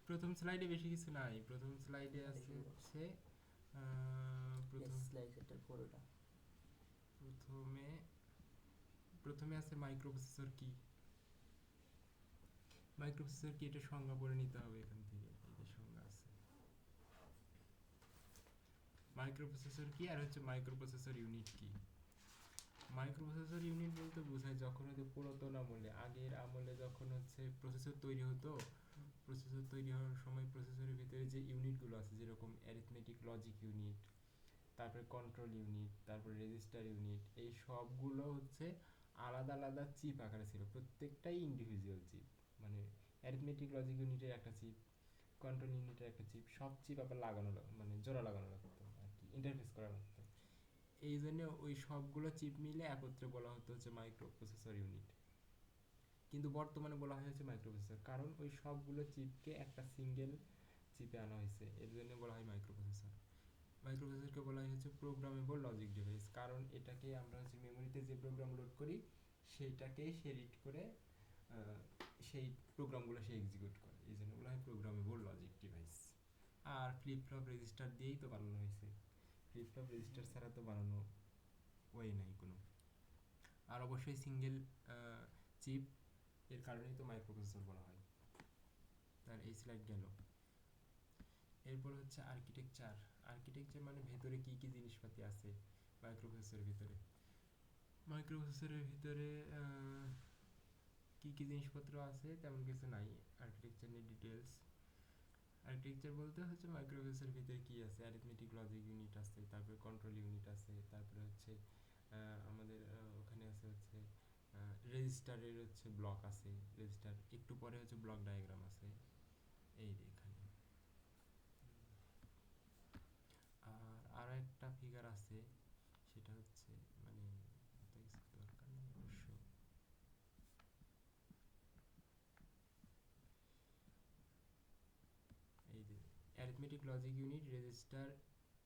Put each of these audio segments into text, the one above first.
প্রথম স্লাইডে বেশি কিছু নাই, প্রথম স্লাইডে আছে হচ্ছে প্রথম স্লাইডের পুরোটা। প্রথমে প্রথমে আছে মাইক্রোপ্রসেসর কি। মাইক্রোপ্রসেসর কি এটা সংজ্ঞা পড়ে নিতে হবে এখান থেকে, এই যে সংজ্ঞা আছে। মাইক্রোপ্রসেসর কি আর হচ্ছে মাইক্রোপ্রসেসর ইউনিট কি। মাইক্রোপ্রসেসর ইউনিট বলতে বোঝায় যখন হচ্ছে পুরাতন আমলে, আগের আমলে যখন হচ্ছে প্রসেসর তৈরি হতো, প্রসেসর তৈরি হওয়ার সময় প্রসেসরের ভিতরে যে ইউনিটগুলো আছে, যেরকম অ্যারিথমেটিক লজিক ইউনিট, তারপরে কন্ট্রোল ইউনিট, তারপরে রেজিস্টার ইউনিট, এই সবগুলো হচ্ছে আলাদা আলাদা চিপ আকারে ছিল, প্রত্যেকটাই ইন্ডিভিজুয়াল চিপ। মানে অ্যারিথমেটিক লজিক ইউনিটের একটা চিপ, কন্ট্রোল ইউনিটের একটা চিপ, সব চিপ আবার লাগানো মানে জোড়া লাগানো লাগতো আর কি, ইন্টারফেস করা লাগতো। এই জন্য ওই সবগুলো চিপ মিলে একত্রে বলা হতো হচ্ছে মাইক্রো প্রসেসর ইউনিট। কিন্তু বর্তমানে বলা হয়েছে মাইক্রোপ্রসেসর, কারণ ওই সবগুলো চিপকে একটা সিঙ্গেল চিপে আনা হয়েছে, এর জন্য বলা হয় মাইক্রোপ্রসেসর। মাইক্রোপ্রসেসরকে বলা হয় হচ্ছে প্রোগ্রামেবল লজিক ডিভাইস, কারণ এটাকে আমরা হচ্ছে মেমোরিতে যে প্রোগ্রাম লোড করি সেইটাকেই সে রিড করে সেই প্রোগ্রামগুলো সে এক্সিকিউট করে, এই জন্য বলা হয় প্রোগ্রামেবল লজিক ডিভাইস। আর ফ্লিপ ফ্লপ রেজিস্টার দিয়েই তো বানানো হয়েছে, ফ্লিপ ফ্লপ রেজিস্টার ছাড়া তো বানানো ওয়ে নাই কোনো। আর অবশ্যই সিঙ্গেল চিপ, এর কারণেই তো মাইক্রোপ্রসেসর বলা হয়। তার এই স্লাইড গেল। এরপর হচ্ছে আর্কিটেকচার। আর্কিটেকচার মানে ভেতরে কি কি জিনিসপাতি আছে মাইক্রোপ্রসেসরের ভিতরে। মাইক্রোপ্রসেসরের ভিতরে কি কি জিনিসপত্র আছে তেমন কিছু নাই, আর্কিটেকচার নিয়ে ডিটেলস। আর্কিটেকচার বলতে হচ্ছে মাইক্রোপ্রসেসরের ভিতরে কি আছে, অ্যারিথমেটিক লজিক ইউনিট আছে, তারপরে কন্ট্রোল ইউনিট আছে, তারপরে হচ্ছে আমাদের ওখানে আছে হচ্ছে রেজিস্টারের হচ্ছে ব্লক আছে, রেজিস্টার একটু পরে হচ্ছে ব্লক ডায়াগ্রাম আছে এই এখানে। আর আরও একটা ফিগার আছে, সেটা হচ্ছে মানে এত কিছু দরকার নেই অবশ্য। এই যে arithmetic logic unit, register,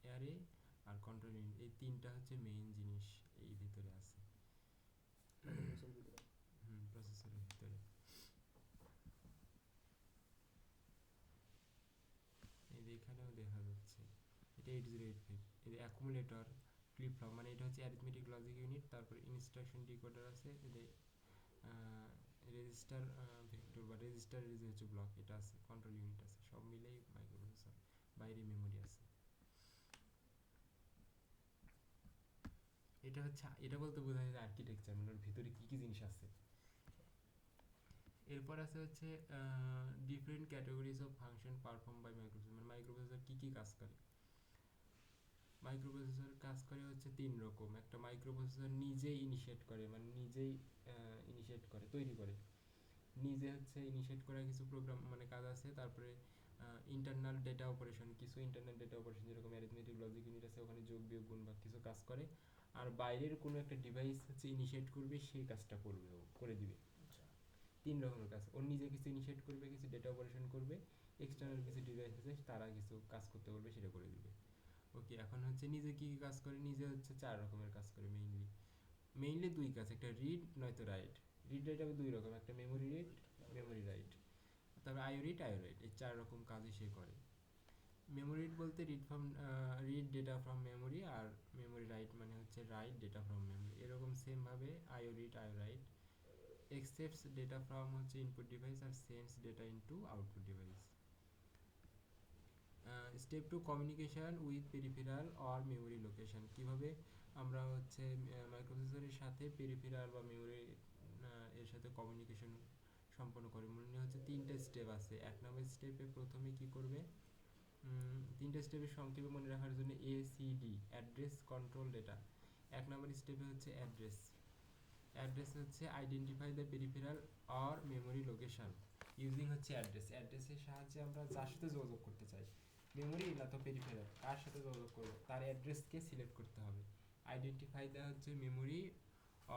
array আর কন্ট্রোল ইউনিট, এই তিনটা হচ্ছে মেইন জিনিস এই ভিতরে আছে প্রসেসরের ভিতরে। এই যে এখানেও দেখা যাচ্ছে এটা 8085, এই অ্যাকুমুলেটর, ফ্লিপ ফ্লপ, মানে এটা হচ্ছে অ্যারিথমেটিক লজিক ইউনিট, তারপরে ইনস্ট্রাকশন ডিকোডার আছে, এদের রেজিস্টার ভেক্টর বা রেজিস্টারের যে হচ্ছে ব্লক এটা আছে, কন্ট্রোল ইউনিট আছে, সব মিলেই মাইক্রোপ্রসেসর। বাইরে মেমোরি আছে। এটা হচ্ছে, এটা বলতে বোঝা যায় আর্কিটেকচার, মানে ওর ভিতরে কী কী জিনিস আছে। এরপর আছে হচ্ছে different categories of function perform by microprocessor, মানে মাইক্রোপ্রসেসর কী কী কাজ করে। মাইক্রোপ্রসেসর কাজ করে হচ্ছে তিন রকম। একটা মাইক্রোপ্রসেসর নিজেই ইনিশিয়েট করে, মানে নিজেই ইনিশিয়েট করে, তৈরি করে, নিজে হচ্ছে ইনিশিয়েট করা কিছু প্রোগ্রাম মানে কাজ আছে। তারপরে ইন্টারনাল ডেটা অপারেশন, কিছু ইন্টারনাল ডেটা অপারেশন যেরকম অ্যারিথমেটিক লজিক ইউনিট আছে, ওখানে যোগ বিয়োগ গুণ বা কিছু কাজ করে। আর বাইরের কোনো একটা ডিভাইস হচ্ছে ইনিশিয়েট করবে, সেই কাজটা করবে, ও করে দিবে। তিন রকমের কাজ, ওর নিজে কিছু ইনিশিয়েট করবে, কিছু ডেটা অপারেশন করবে, এক্সটার্নাল কিছু ডিভাইস আছে তারা কিছু কাজ করতে বলবে, সেটা করে দিবে। ওকে, এখন হচ্ছে নিজে কী কী কাজ করে, নিজে হচ্ছে চার রকমের কাজ করে মেইনলি দুই কাজ, একটা রিড নয়তো রাইট। রিড রাইট আবার দুই রকম, একটা মেমোরি রিড, মেমোরি রাইট, তারপরে আইও রাইট, এই চার রকম কাজই সে করে। মেমোরি রিড বলতে রিড ডেটা ফ্রম মেমোরি, আর মেমোরি রাইট মানে হচ্ছে রাইট ডেটা ফ্রম মেমোরি। এরকম সেমভাবে IO write accepts data from হচ্ছে ইনপুট ডিভাইস আর sends data into output device. Step two communication with peripheral or memory location, কীভাবে আমরা হচ্ছে মাইক্রোপ্রসেসরের সাথে পেরিফেরাল বা মেমোরি এর সাথে কমিউনিকেশন সম্পন্ন করে। মনে হচ্ছে তিনটে স্টেপ আছে। এক নম্বর স্টেপে প্রথমে কি করবে, তিনটে স্টেপের সংক্ষেপে মনে রাখার জন্য ACD, অ্যাড্রেস কন্ট্রোল ডেটা। এক নম্বর স্টেপে হচ্ছে অ্যাড্রেস, অ্যাড্রেস হচ্ছে identify the peripheral or memory location using হচ্ছে অ্যাড্রেসের সাহায্যে আমরা যার সাথে যোগাযোগ করতে চাই, মেমোরি না তো পেরিফেরাল, কার সাথে যোগাযোগ করবো তার অ্যাড্রেসকে সিলেক্ট করতে হবে। আইডেন্টিফাই দেওয়া হচ্ছে মেমোরি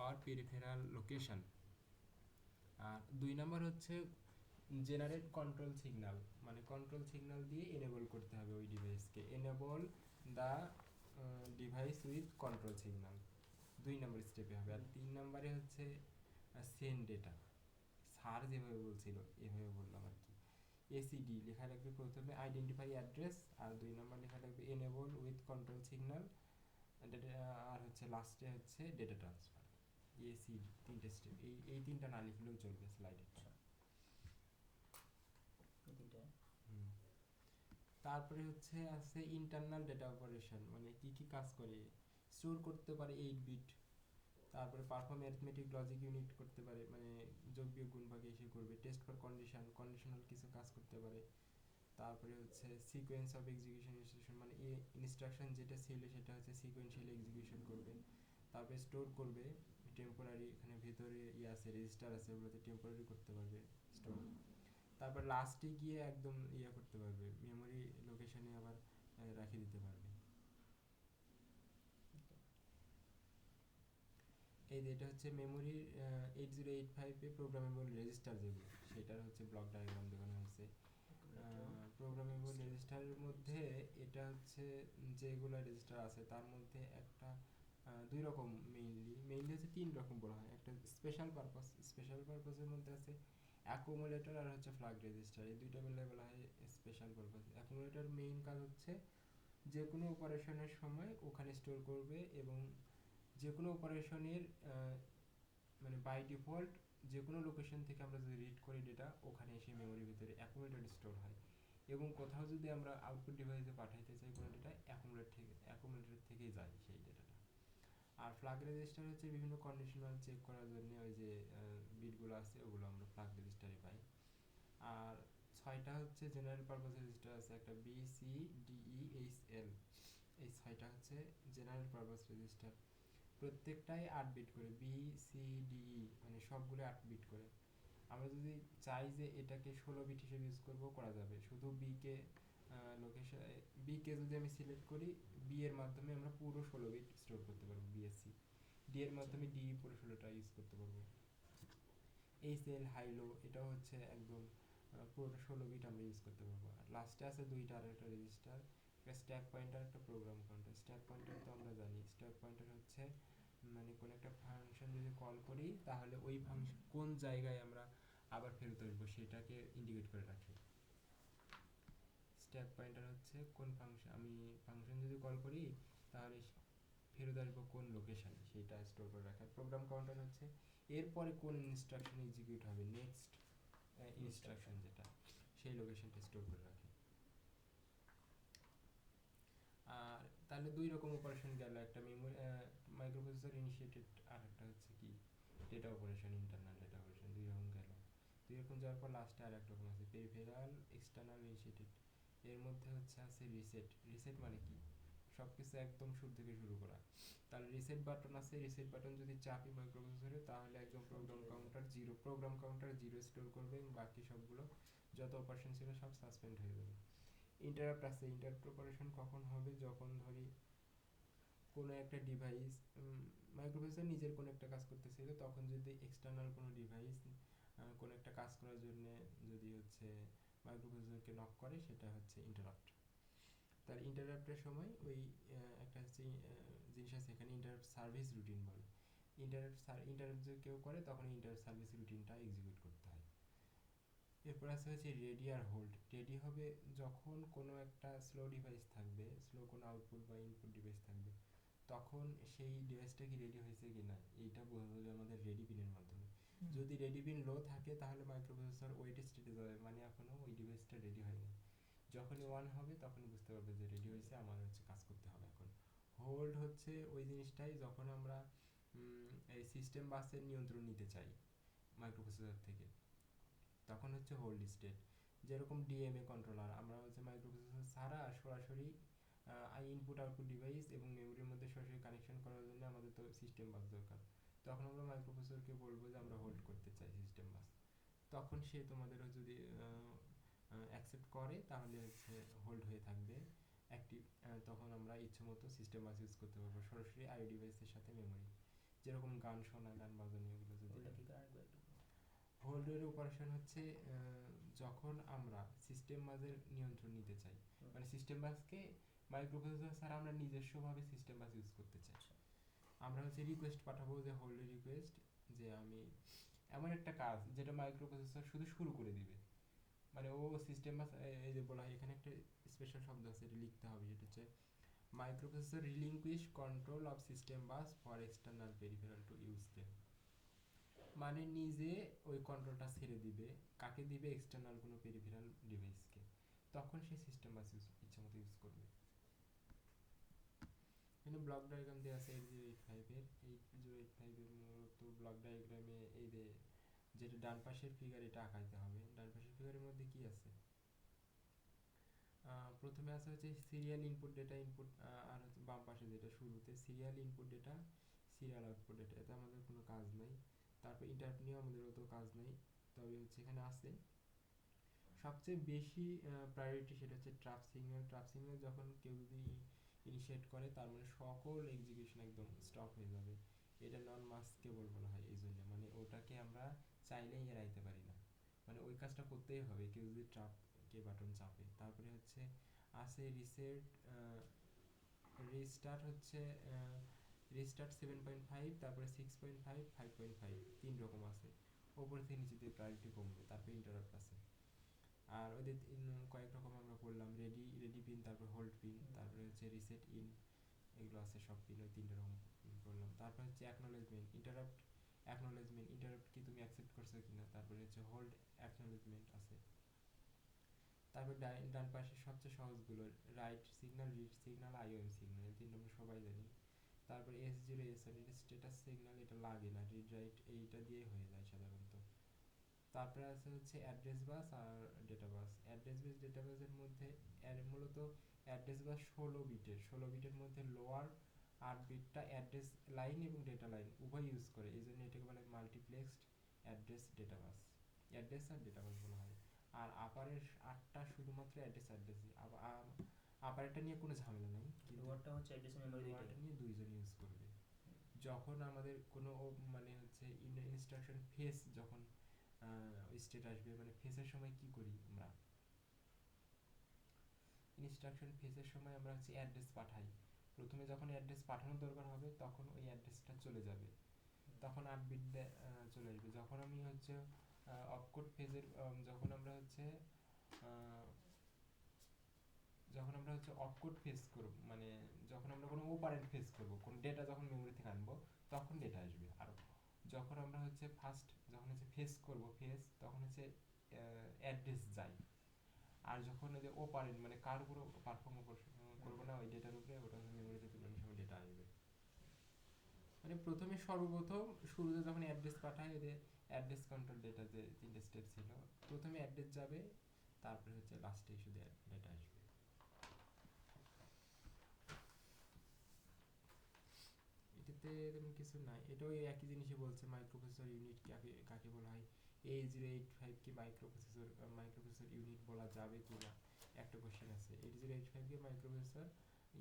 অর পেরিফেরাল লোকেশন। আর দুই নম্বর হচ্ছে জেনারেট কন্ট্রোল সিগন্যাল, মানে কন্ট্রোল সিগন্যাল দিয়ে এনেবল করতে হবে ওই ডিভাইসকে, enable the device with control signal, দুই নম্বর স্টেপে হবে। আর তিন নম্বরে হচ্ছে সেন্ড ডেটা, স্যার যেভাবে বলছিল এভাবে বললাম আর কি। এসিডি লেখা লাগবে প্রথমে, আইডেন্টিফাই অ্যাড্রেস, আর 2 নম্বর লেখা লাগবে এনেবল উইথ কন্ট্রোল সিগন্যাল, আর হচ্ছে লাস্টে হচ্ছে ডেটা ট্রান্সফার। এসি তিনটে স্টেপ, এই তিনটা না লিখলেও চলবে স্লাইডে। তারপরে হচ্ছে আছে ইন্টারনাল ডেটা অপারেশন, মানে কি কি কাজ করে, স্টোর করতে পারে 8 বিট, তারপরে পারফর্ম অ্যারিথমেটিক লজিক ইউনিট করতে পারে, মানে যোগ বিয়োগ গুণ ভাগ এসে করবে, টেস্ট ফর কন্ডিশন, কন্ডিশনাল কিছু কাজ করতে পারে, তারপরে হচ্ছে সিকোয়েন্স অফ এক্সিকিউশন ইনস্ট্রাকশন, মানে এই ইনস্ট্রাকশন যেটা ছিল সেটা হচ্ছে সিকোয়েন্সিয়ালি এক্সিকিউশন করবে, তারপরে স্টোর করবে টেম্পোরারি, এখানে ভেতরে আছে রেজিস্টার আছে, ওগুলোতে টেম্পোরারি করতে পারবে স্টোর, তারপর লাস্টে গিয়ে একদম করতে পারবে, মেমোরি লোকেশনে আবার রাখে দিতে পারবে। এই যে এটা হচ্ছে মেমোরি 8085 এ প্রোগ্রামেবল রেজিস্টার যেগুলো, সেটার হচ্ছে ব্লক ডায়াগ্রাম দেখানো হয়েছে। প্রোগ্রামেবল রেজিস্টারের মধ্যে এটা হচ্ছে যেগুলো রেজিস্টার আছে তার মধ্যে একটা দুই রকম, মেইনলি হচ্ছে তিন রকম বলা হয়। একটা স্পেশাল পারপাসের মধ্যে আছে অ্যাকুমুলেটর আর হচ্ছে ফ্ল্যাগ রেজিস্টার, এই দুইটা মিলে বলা হয় স্পেশাল পারপাস। অ্যাকুমুলেটর মেইন কাজ হচ্ছে যে কোনো অপারেশনের সময় ওখানে স্টোর করবে, এবং যে কোনো অপারেশনের মানে বাই ডিফল্ট যে কোনো লোকেশন থেকে আমরা যদি রিড করি ডেটা, ওখানে এসে মেমোরির ভিতরে অ্যাকুমুলেটরে স্টোর হয়, এবং কোথাও যদি আমরা আউটপুট ডিভাইসে পাঠাইতে চাই কোনো ডেটা, অ্যাকুমুলেটর থেকেই যায় সেই ডেটাটা। আর ফ্ল্যাগ রেজিস্টার হচ্ছে বিভিন্ন কন্ডিশনাল চেক করার জন্য ওই যে বিটগুলো আছে ওগুলো আমরা ফ্ল্যাগ রেজিস্টারে পাই। আর 6টা হচ্ছে জেনারেল পারপাস রেজিস্টার আছে, একটা B C D E H L, এই 6টা হচ্ছে জেনারেল পারপাস রেজিস্টার, প্রত্যেকটাই 8 বিট করে, বি সি ডি ই মানে সবগুলো 8 বিট করে। আমরা যদি চাই যে এটাকে 16 বিট হিসেবে ইউজ করবো, করা যাবে, শুধু বি কে লোকেশন, বি কে যদি আমি সিলেক্ট করি, বি এর মাধ্যমে আমরা পুরো 16 বিট স্টোর করতে পারবো বিএসসি, ডি এর মাধ্যমে ডি পুরো 16টা ইউজ করতে পারবো। এইচ এল হাইলো এটাও হচ্ছে একদম পুরো 16 বিট আমরা ইউজ করতে পারবো। আর লাস্টে আছে দুইটা আর একটা রেজিস্টার, একটা স্ট্যাক পয়েন্টার, একটা প্রোগ্রাম কাউন্টার। স্ট্যাক পয়েন্টার তো আমরা জানি, স্ট্যাক পয়েন্টার হচ্ছে মানে কোন একটা ফাংশন যদি কল করি তাহলে ওই ফাংশন কোন জায়গায় আমরা আবার ফেরত আসবো সেটাকে ইন্ডিকেট করে রাখে। স্ট্যাক পয়েন্টার হচ্ছে কোন ফাংশন, আমি ফাংশন যদি কল করি তাহলে ফেরত আসবো কোন লোকেশনে সেটা স্টোর করে রাখে। প্রোগ্রাম কাউন্টার হচ্ছে এরপরে কোন ইনস্ট্রাকশন এক্সিকিউট হবে, নেক্সট ইনস্ট্রাকশন যেটা, সেই লোকেশনটা স্টোর করে রাখে। আর তাহলে দুই রকম অপারেশন গেল, একটা মেমোরি মাইক্রোপ্রসেসর ইনিশিয়েটেড, আর একটা হচ্ছে কি data operation, internal data operation, দুই রকম গেল। দুই রকম যাওয়ার পর লাস্টে আর এক রকম আছে পেরিফেরাল এক্সটার্নাল ইনিশিয়েটেড। এর মধ্যে হচ্ছে আছে রিসেট। রিসেট মানে কি, সব কিছু একদম শুরু থেকে শুরু করা। তাহলে রিসেট বাটন আছে, রিসেট বাটন যদি চাপি মাইক্রোপ্রসেসরে তাহলে একদম প্রোগ্রাম কাউন্টার জিরো স্টোর করবে, এবং বাকি সবগুলো যত অপারেশন ছিল সব সাসপেন্ড হয়ে যাবে। ইন্টারাপ্ট আছে, ইন্টারাপ্ট অপারেশন কখন হবে, যখন ধরি কোনো একটা ডিভাইস মাইক্রোপ্রসেসর নিজের কোনো একটা কাজ করতেছিল, তখন যদি এক্সটার্নাল কোনো ডিভাইস কোনো একটা কাজ করার জন্য যদি হচ্ছে মাইক্রোপ্রসেসরকে নক করে, সেটা হচ্ছে ইন্টারাপ্ট। তার ইন্টারাপ্টের সময় ওই একটা হচ্ছে জিনিস আছে এখানে, ইন্টারাপ্ট সার্ভিস রুটিন বলে। ইন্টারাপ্ট যদি কেউ করে তখন ইন্টারাপ্ট সার্ভিস রুটিনটা এক্সিকিউট করতে হয়। এরপর আছে হচ্ছে রেডি আর হোল্ড। রেডি হবে যখন কোনো একটা স্লো ডিভাইস থাকবে, স্লো কোনো আউটপুট বা ইনপুট ডিভাইস থাকবে, তখন সেই ডিভাইসটা কি রেডি হয়েছে কি না এইটা বোঝা যাবে আমাদের রেডি পিনের মাধ্যমে। যদি রেডি পিন লো থাকে তাহলে মাইক্রোপ্রসেসর ওয়েট স্টেটে যাবে, মানে এখনো ওই ডিভাইসটা রেডি হয়নি। যখনই ওয়ান হবে তখনই বুঝতে পারবে যে রেডি হয়েছে, আমার হচ্ছে কাজ করতে হবে এখন। হোল্ড হচ্ছে ওই জিনিসটাই যখন আমরা এই সিস্টেম বাসের নিয়ন্ত্রণ নিতে চাই মাইক্রোপ্রসেসর থেকে, তখন হচ্ছে হোল্ড স্টেট। যেরকম ডিএমএ কন্ট্রোলার, আমরা হচ্ছে মাইক্রোপ্রসেসর ছাড়া সরাসরি ইনপুট আউটপুট ডিভাইস এবং মেমোরির মধ্যে সরাসরি কানেকশন করার জন্য আমাদের তো সিস্টেম বাস দরকার, তখন আমরা মাইক্রোপ্রসেসরকে বলবো যে আমরা হোল্ড করতে চাই সিস্টেম বাস, তখন সে তোমাদের যদি অ্যাকসেপ্ট করে তাহলে হচ্ছে হোল্ড হয়ে থাকবে অ্যাক্টিভ, তখন আমরা ইচ্ছে মতো সিস্টেম বাস ইউজ করতে পারবো সরাসরি আইও ডিভাইসের সাথে মেমোরি, যেরকম গান শোনা, গান বাজানো, এগুলো যদি। হোল্ডের অপারেশন হচ্ছে যখন আমরা সিস্টেম বাসের নিয়ন্ত্রণ নিতে চাই, মানে সিস্টেম বাসকে মাইক্রোপ্রসেসর ছাড়া আমরা নিজস্বভাবে সিস্টেম বাস ইউজ করতে চাই, আমরা হচ্ছে রিকোয়েস্ট পাঠাবো, যে হোল্ডের রিকোয়েস্ট, যে আমি এমন একটা কাজ যেটা মাইক্রোপ্রসেসর শুধু শুরু করে দিবে, মানে ও সিস্টেম বাস, এই যে বলা হয় এখানে একটা স্পেশাল শব্দ আছে, এটা লিখতে হবে, যেটা হচ্ছে microprocessor relinquish control of system bus for external peripheral to use them. মানে নিজে ওই কন্ট্রোলটা ছেড়ে দিবে, কাকে দিবে? এক্সটার্নাল কোনো পেরিফেরাল ডিভাইসকে, তখন সে সিস্টেম বাস ইচ্ছা মতো ইউজ করবে। এখানে ব্লক ডায়াগ্রাম দেওয়া আছে 8085 এর। 8085 এর মূলত ব্লক ডায়াগ্রামে এই যে যেটা ডান পাশের ফিগার, এটা আঁকাইতে হবে। ডান পাশের ফিগারের মধ্যে কি আছে? প্রথমে আছে হচ্ছে সিরিয়াল ইনপুট ডেটা ইনপুট, আর হচ্ছে বাম পাশে যেটা শুরুতে serial input data serial output data, এতে আমাদের কোনো কাজ নাই। তারপর ইন্টারাপ্ট নিয়েও আমাদের অত কাজ নাই। তবে হচ্ছে এখানে আছে সবচেয়ে বেশি প্রায়োরিটি, সেটা হচ্ছে ট্রাপ সিগন্যাল। ট্রাপ সিগন্যাল যখন কেউ যদি ইনিশিয়েট করে, তার মানে সকল এক্সিকিউশন একদম স্টপ হয়ে যাবে। এটা নন মাস্কেবল বলা হয় এই জন্য, মানে ওটাকে আমরা চাইলেই এড়াইতে পারি না, মানে ওই কাজটা করতেই হবে কেউ যদি ট্রাপ কে বাটন চাপে। তারপরে হচ্ছে আছে রিসেট, রিস্টার্ট হচ্ছে রিস্টার্ট 7.5, তারপরে 6.5, 5.5, তিন রকম আছে। ওপর থেকে নিচে দিয়ে প্রায়োরিটি কমবে। তারপরে ইন্টারাপ্ট আছে। আর ওদের কয়েক রকম আমরা করলাম, রেডি পিন, তারপর হোল্ড পিন, তারপরে হচ্ছে রিসেট ইন, এগুলো আছে সব পিন, ওই তিনটে রকম করলাম। তারপর হচ্ছে অ্যাকনোলেজমেন্ট, ইন্টারাপ্ট অ্যাকনোলেজমেন্ট, ইন্টারাপ্ট কি তুমি অ্যাকসেপ্ট করছো কিনা। তারপরে হচ্ছে হোল্ড অ্যাকনোলেজমেন্ট আছে। তারপর ডান পাশে সবচেয়ে সহজগুলো, write signal, read signal, IOM signal, এই তিনটা আমরা সবাই জানি। তারপরে S0 S1, এটা স্ট্যাটাস সিগন্যাল, এটা লাগে না, রিড রাইট এইটা দিয়ে হয়ে যায় সাধারণত। তারপরে আছে হচ্ছে অ্যাড্রেস বাস আর ডেটা বাস। অ্যাড্রেস বাস ডেটা বাসের মধ্যে মূলত অ্যাড্রেস বাস 16 বিটের, 16 বিটের মধ্যে লোয়ার 8 বিটটা অ্যাড্রেস লাইন এবং ডেটা লাইন উভয় ইউজ করে, এই জন্য এটাকে বলে মাল্টিপ্লেক্সড অ্যাড্রেস ডেটা বাস, অ্যাড্রেস আর ডেটা বাস বলা হয়। আর আপারের 8টা শুধুমাত্র অ্যাড্রেসই, আপারেরটা নিয়ে কোনো ঝামেলা নেই, লোয়ারটা হচ্ছে অ্যাড্রেস মেমরি দিতে, লোয়ারটা নিয়ে দুইজন ইউজ করবে। যখন আমাদের কোনো মানে হচ্ছে ইনস্ট্রাকশন ফেস যখন স্টেট আসবে, মানে ফেসের সময় কি করি আমরা, ইনস্ট্রাকশন ফেসের সময় আমরা হচ্ছে অ্যাড্রেস পাঠাই। প্রথমে যখন অ্যাড্রেস পাঠানোর দরকার হবে, তখন ওই অ্যাড্রেসটা চলে যাবে, তখন 8 বিট চলে আসবে। যখন আমি হচ্ছে অপকোড ফেজের, যখন আমরা হচ্ছে অপকোড ফেস করব, মানে যখন আমরা কোনো অপারেন্ট ফেস করব, কোনো ডেটা যখন মেমরি থেকে আনবো, তখন ডেটা আসবে। আর যখন আমরা হচ্ছে যখন হচ্ছে ফেস করব ফেস, তখন হচ্ছে অ্যাড্রেস যায়। আর যখন ওই যে অপারেন্ট মানে কার উপর পারফর্ম করবো না ওই ডেটার উপরে, ওটা মেমোরিতে তুলানোর সময় ডেটা আসবে। মানে প্রথমে সর্বপ্রথম শুরুতে যখন অ্যাড্রেস পাঠায়, ওদের অ্যাড্রেস কন্ট্রোল ডেটা যে তিনটে স্টেপ ছিল, প্রথমে অ্যাড্রেস যাবে, তারপরে হচ্ছে লাস্টে শুধু ডেটা আসবে। এটাতে তেমন কিছু নাই, এটাও একই জিনিসই বলছে। মাইক্রোপ্রসেসর ইউনিট কাকে কাকে বলা হয়? A085 কি মাইক্রোপ্রসেসর ইউনিট বলা যাবে কিনা একটা কোশ্চেন আছে। 8085 কে মাইক্রোপ্রসেসর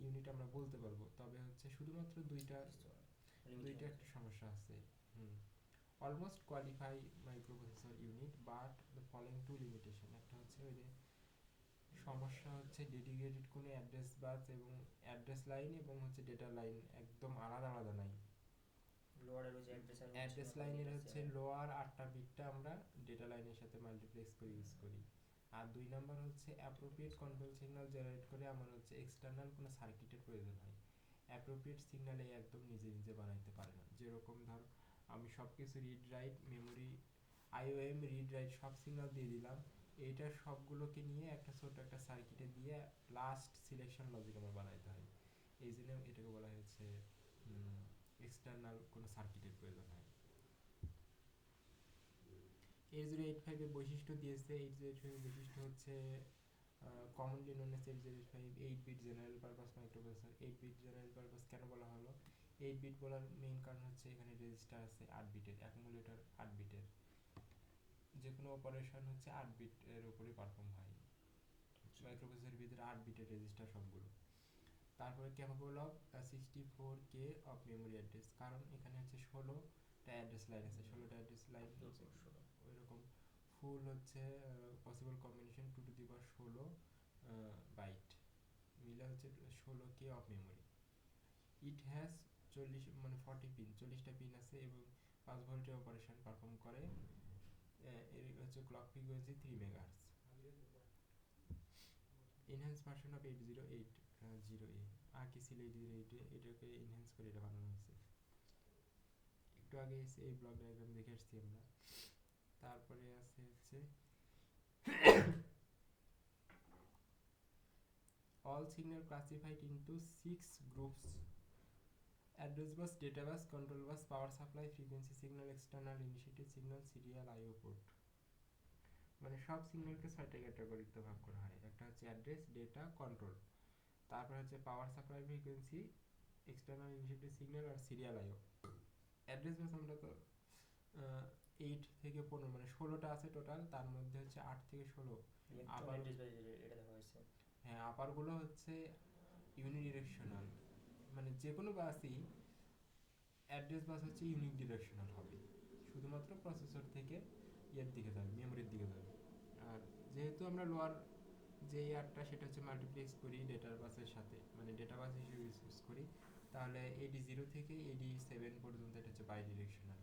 ইউনিট আমরা বলতে পারবো, তবে হচ্ছে শুধুমাত্র দুইটা একটা সমস্যা আছে। Almost qualify microprocessor unit, but the following two limitation. একটা হচ্ছে ওই যে সমস্যা হচ্ছে ডেডিকেটেড কোনো অ্যাড্রেস বাস এবং অ্যাড্রেস লাইন এবং হচ্ছে ডেটা লাইন একদম আলাদা আলাদা নাই। অ্যাড্রেস লাইনের হচ্ছে লোয়ার 8টা বিটটা আমরা ডেটা লাইনের সাথে মাল্টিপ্লেক্স করে ইউজ করি। আর 2 নাম্বার হচ্ছে অ্যাপ্রোপ্রিয়েট কন্ট্রোল সিগন্যাল জেনারেট করে আমার হচ্ছে এক্সটার্নাল কোনো সার্কিটের প্রয়োজন হয়। অ্যাপ্রোপ্রিয়েট সিগন্যাল এই একদম নিজে নিজে বানাইতে পারে না। যেরকম ধর আমি সব কিছু read write memory IOM read write সব সিগন্যাল দিয়ে দিলাম, এইটার সবগুলোকে নিয়ে একটা ছোট একটা সার্কিটে দিয়ে লাস্ট সিলেকশন লজিক আমার বানাইতে হয়। এই জন্য এটাকে বলা হয়েছে এক্সটার্নাল কোনো সার্কিটের প্রয়োজন হয়। 8085 এর বৈশিষ্ট্য দিয়েছে। 8085 এর বৈশিষ্ট্য হচ্ছে commonly known as 8085 8 bit general purpose microprocessor. 8 bit general purpose কেন বলা হলো? 8 বিট বলার মেইন কারণ হচ্ছে এখানে রেজিস্টার আছে 8 বিটের, অ্যাকুমুলেটর 8 বিটের, যে কোনো অপারেশন হচ্ছে 8 বিট এর উপরে পারফর্ম হয়। মাইক্রোপ্রসেসরের ভিতরে 8 বিটের রেজিস্টার সবগুলো। তারপরে capable of 64K of memory address, কারণ এখানে হচ্ছে 16টা অ্যাড্রেস লাইন আছে, 16টা অ্যাড্রেস লাইন ওইরকম ফুল হচ্ছে possible combination 2 to the power 16 byte মিলে হচ্ছে 16K of memory. It has 40 pin, 40টা পিন আছে এবং 5 ভোল্টের অপারেশন পারফর্ম করে। এর হচ্ছে clock frequency 3 megahertz. Enhance version of 8080A আগে ছিল 8080 এটাকে এনহ্যান্স করে এটা বানানো হয়েছে। একটু আগে এই ব্লক ডায়াগ্রাম দেখে আসছি আমরা। তারপরে আছে হচ্ছে all signal classified into 6 groups: address bus, data bus, control bus, power supply, frequency signal, external initiated signal, serial IO port। মানে সব সিগন্যালকে 6টা ক্যাটাগরিতে ভাগ করা হয়। একটা হচ্ছে অ্যাড্রেস, ডেটা, কন্ট্রোল, তারপর হচ্ছে power supply, frequency, external initiated signal আর সিরিয়াল আইও। অ্যাড্রেস বাস আমরা তো 8 থেকে 15 মানে 16টা আছে টোটাল, তার মধ্যে হচ্ছে 8 থেকে 16 আবার এটা দেখা হয়েছে। হ্যাঁ, আপারগুলো হচ্ছে ইউনিডিরেকশনাল, মানে যে কোনো বাসই অ্যাড্রেস বাস হচ্ছে ইউনিডিরেকশনাল হবে, শুধুমাত্র প্রসেসর থেকে এর দিকে যাবে, মেমোরির দিকে যাবে। আর যেহেতু আমরা লোয়ার যে ইয়ারটা সেটা হচ্ছে মাল্টিপ্লেক্স করি ডেটার বাসের সাথে, মানে ডেটা বাস হিসেবে ইউজ করি, তাহলে এডি 0 থেকে এডি 7 পর্যন্ত এটা হচ্ছে বাই ডিরেকশনাল।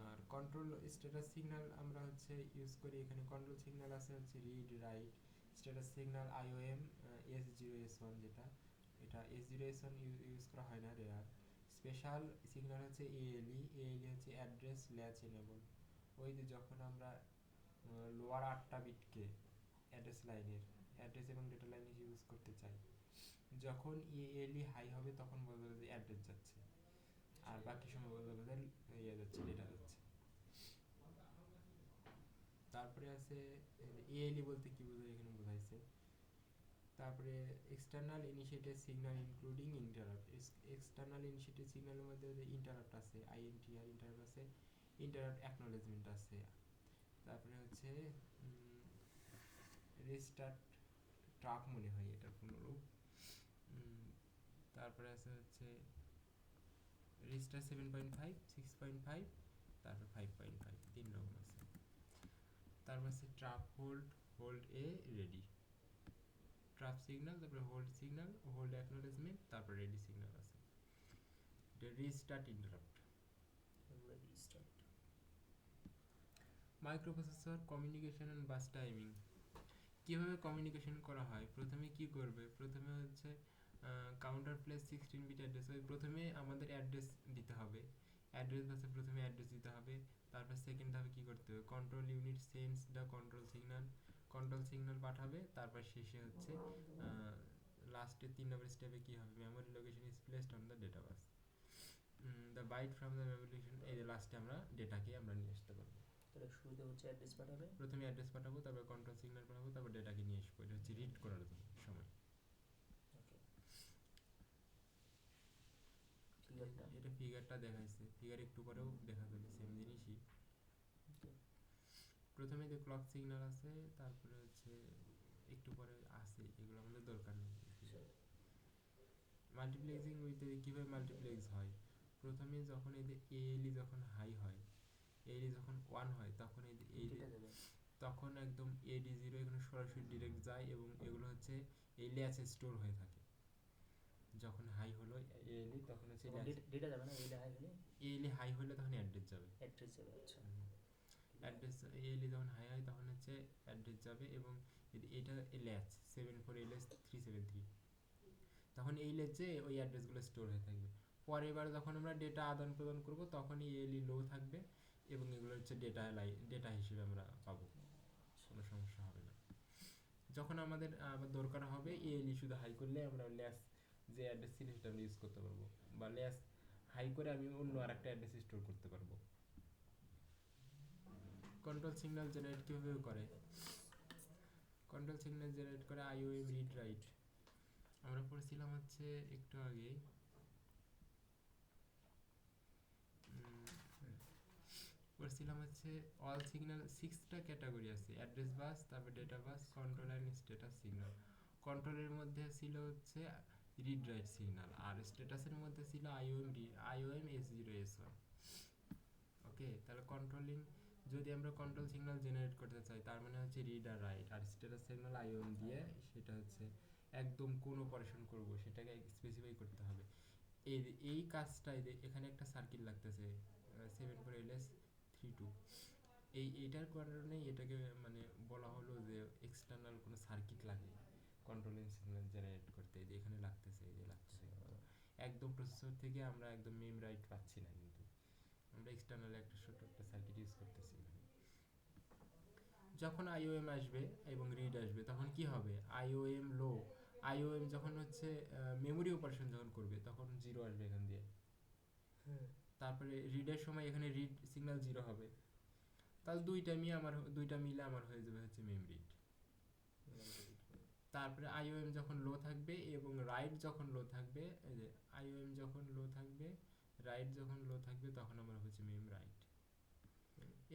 আর কন্ট্রোল স্ট্যাটাস সিগন্যাল আমরা হচ্ছে ইউজ করি, এখানে কন্ট্রোল সিগন্যাল আছে হচ্ছে read write, status signal IOM, S0 S1 যেটা, এটা S0 S1 ইউজ করা হয় না, রেয়ার। স্পেশাল সিগন্যাল হচ্ছে ALE, ALE হচ্ছে অ্যাড্রেস ল্যাচ এনেবল। ওই যে যখন আমরা লোয়ার 8টা বিটকে অ্যাড্রেস লাইনের অ্যাড্রেস এবং ডেটা লাইন হিসেবে ইউজ করতে চাই, যখন ALE হাই হবে তখন বোঝা যাবে যে অ্যাড্রেস যাচ্ছে, আর বাকি সময় বোঝা যাবে যে ইয়ে যাচ্ছে, ডেটা যাচ্ছে। তারপরে আছে ALE বলতে কি বোঝায় এখানে বোঝাইছে। তারপরে external initiated signal including interrupt. External initiated সিগন্যালের মধ্যে যে ইন্টারাপ্ট আছে, INTR ইন্টারাপ্ট আছে, ইন্টারাপ্ট অ্যাকনলেজমেন্ট আছে। তারপরে হচ্ছে রেস্টার্ট ট্রাক মনে হয় এটার পুনরূপ। তারপরে আছে হচ্ছে রেজিস্টার 7.5, 6.5, তারপর 5.5, 3 রকম আছে। তারপর আছে trap hold, hold A ready, trap signal, তারপরে হোল্ড সিগন্যাল, হোল্ড অ্যাকনলেজমেন্ট, তারপর রেডি সিগন্যাল আছে। Restart interrupt. Microprocessor communication and bus timing. কিভাবে কমিউনিকেশন করা হয়? প্রথমে কি করবে? প্রথমে হচ্ছে কাউন্টার প্লেস 16 বিট অ্যাড্রেস, ওই প্রথমে আমাদের অ্যাড্রেস দিতে হবে, অ্যাড্রেস বাসে প্রথমে অ্যাড্রেস দিতে হবে। তারপর সেকেন্ড ধাপে কি করতে হবে? Control unit sense the control signal, control signal পাঠাবে। তারপর শেষে হচ্ছে লাস্টে 3 নম্বর স্টেপে কি হবে? Memory location is placed on the data bus, the byte from the memory location. এই যে লাস্টে আমরা ডেটাকে আমরা নিয়ে আসতে পারবো। তাহলে শুরুতে হচ্ছে অ্যাড্রেস পাঠাবে, প্রথমে অ্যাড্রেস পাঠাবো, তারপর কন্ট্রোল সিগন্যাল পাঠাবো, তারপর ডেটাকে নিয়ে আসবো। এটা হচ্ছে রিড করার সময়। ওকে। ফিগারটা এটা ফিগারটা দেখাইছে, ফিগার একটু পরেও দেখা যাবে সেম জিনিসই। ওকে। প্রথমে যে ক্লক সিগন্যাল আছে, তারপরে হচ্ছে একটু পরে আছে, এগুলো আমাদের দরকার নেই। মাল্টিপ্লেক্সিং উইথ কিভাবে মাল্টিপ্লেক্স হয়? প্রথমে যখন এই যে ALE যখন হাই হয়, ALE যখন 1 হয়, তখন এই ডেটা দেবে, তখন একদম AD0 এখানে সরাসরি ডিরেক্ট যায় এবং এগুলো হচ্ছে এই ল্যাচে স্টোর হয়ে থাকে। যখন হাই হলো ALE তখন হচ্ছে ডেটা যাবে না, এলে হাই হলে ALE হাই হলে তখন অ্যাড্রেস যাবে, অ্যাড্রেস যাবে। আচ্ছা, অ্যাড্রেস ALE যখন হাই হয় তখন হচ্ছে অ্যাড্রেস যাবে। এবং এটা ল্যাচ 74LS373, তখন এই লেচে ওই অ্যাড্রেসগুলো স্টোর হয়ে থাকবে। পরের বার যখন আমরা ডেটা আদান প্রদান করব তখন ALE লো থাকবে এবং এগুলো হচ্ছে ডেটা হিসেবে আমরা পাবো, কোনো সমস্যা হবে না। যখন আমাদের আবার দরকার হবে ALE শুধু হাই করলে আমরা ল্যাচ যে অ্যাড্রেস ছিল সেটা আমরা ইউজ করতে পারবো, বা ল্যাচ হাই করে আমি অন্য আরেকটা অ্যাড্রেস স্টোর করতে পারবো। কন্ট্রোল সিগন্যাল জেনারেট কিভাবে করে? কন্ট্রোল সিগন্যাল জেনারেট করে IOM রিড রাইট। আমরা পড়ছিলাম হচ্ছে একটু আগে, পড়ছিলাম হচ্ছে অল সিগন্যাল 6টা ক্যাটাগরি আছে, অ্যাড্রেস বাস, তারপর data bus, control and status signal. কন্ট্রোলের মধ্যে ছিল হচ্ছে রিড রাইট সিগন্যাল, আর স্ট্যাটাসের মধ্যে ছিল IOM S0 S1। ওকে, তাহলে কন্ট্রোলিং যদি আমরা কন্ট্রোল সিগন্যাল জেনারেট করতে চাই, তার মানে হচ্ছে রিড আর রাইট, আর স্ট্যাটাস সিগন্যাল IOM দিয়ে সেটা হচ্ছে একদম কোন অপারেশন করব সেটাকে স্পেসিফাই করতে হবে। এই কাজটাই এখানে একটা সার্কিট লাগতেছে 74LS32, এইটার কারণে এটাকে মানে বলা হলো যে এক্সটার্নাল কোনো সার্কিট লাগে কন্ট্রোলিং সিগন্যাল জেনারেট করতে, এই যে এখানে লাগতেছে, এই যে লাগতেছে, কিন্তু একদম প্রসেসর থেকে আমরা একদম মেম রাইট পাচ্ছি না, কিন্তু আমরা এক্সটার্নাল একটা ছোট একটা সার্কিট ইউজ করতেছি এখানে। যখন আইওএম আসবে এবং রিড আসবে তখন কি হবে, আইওএম লো, আইওএম যখন হচ্ছে মেমোরি অপারেশন যখন করবে তখন জিরো আসবে এখান দিয়ে, তারপরে রিডের সময় এখানে রিড সিগন্যাল জিরো হবে, তাহলে দুইটা মিলে আমার হয়ে যাবে হচ্ছে মেম রিড। তারপরে আইওএম যখন লো থাকবে এবং রাইট যখন লো থাকবে, এই যে আইওএম যখন লো থাকবে, রাইট যখন লো থাকবে তখন আমার হচ্ছে মেম রাইট।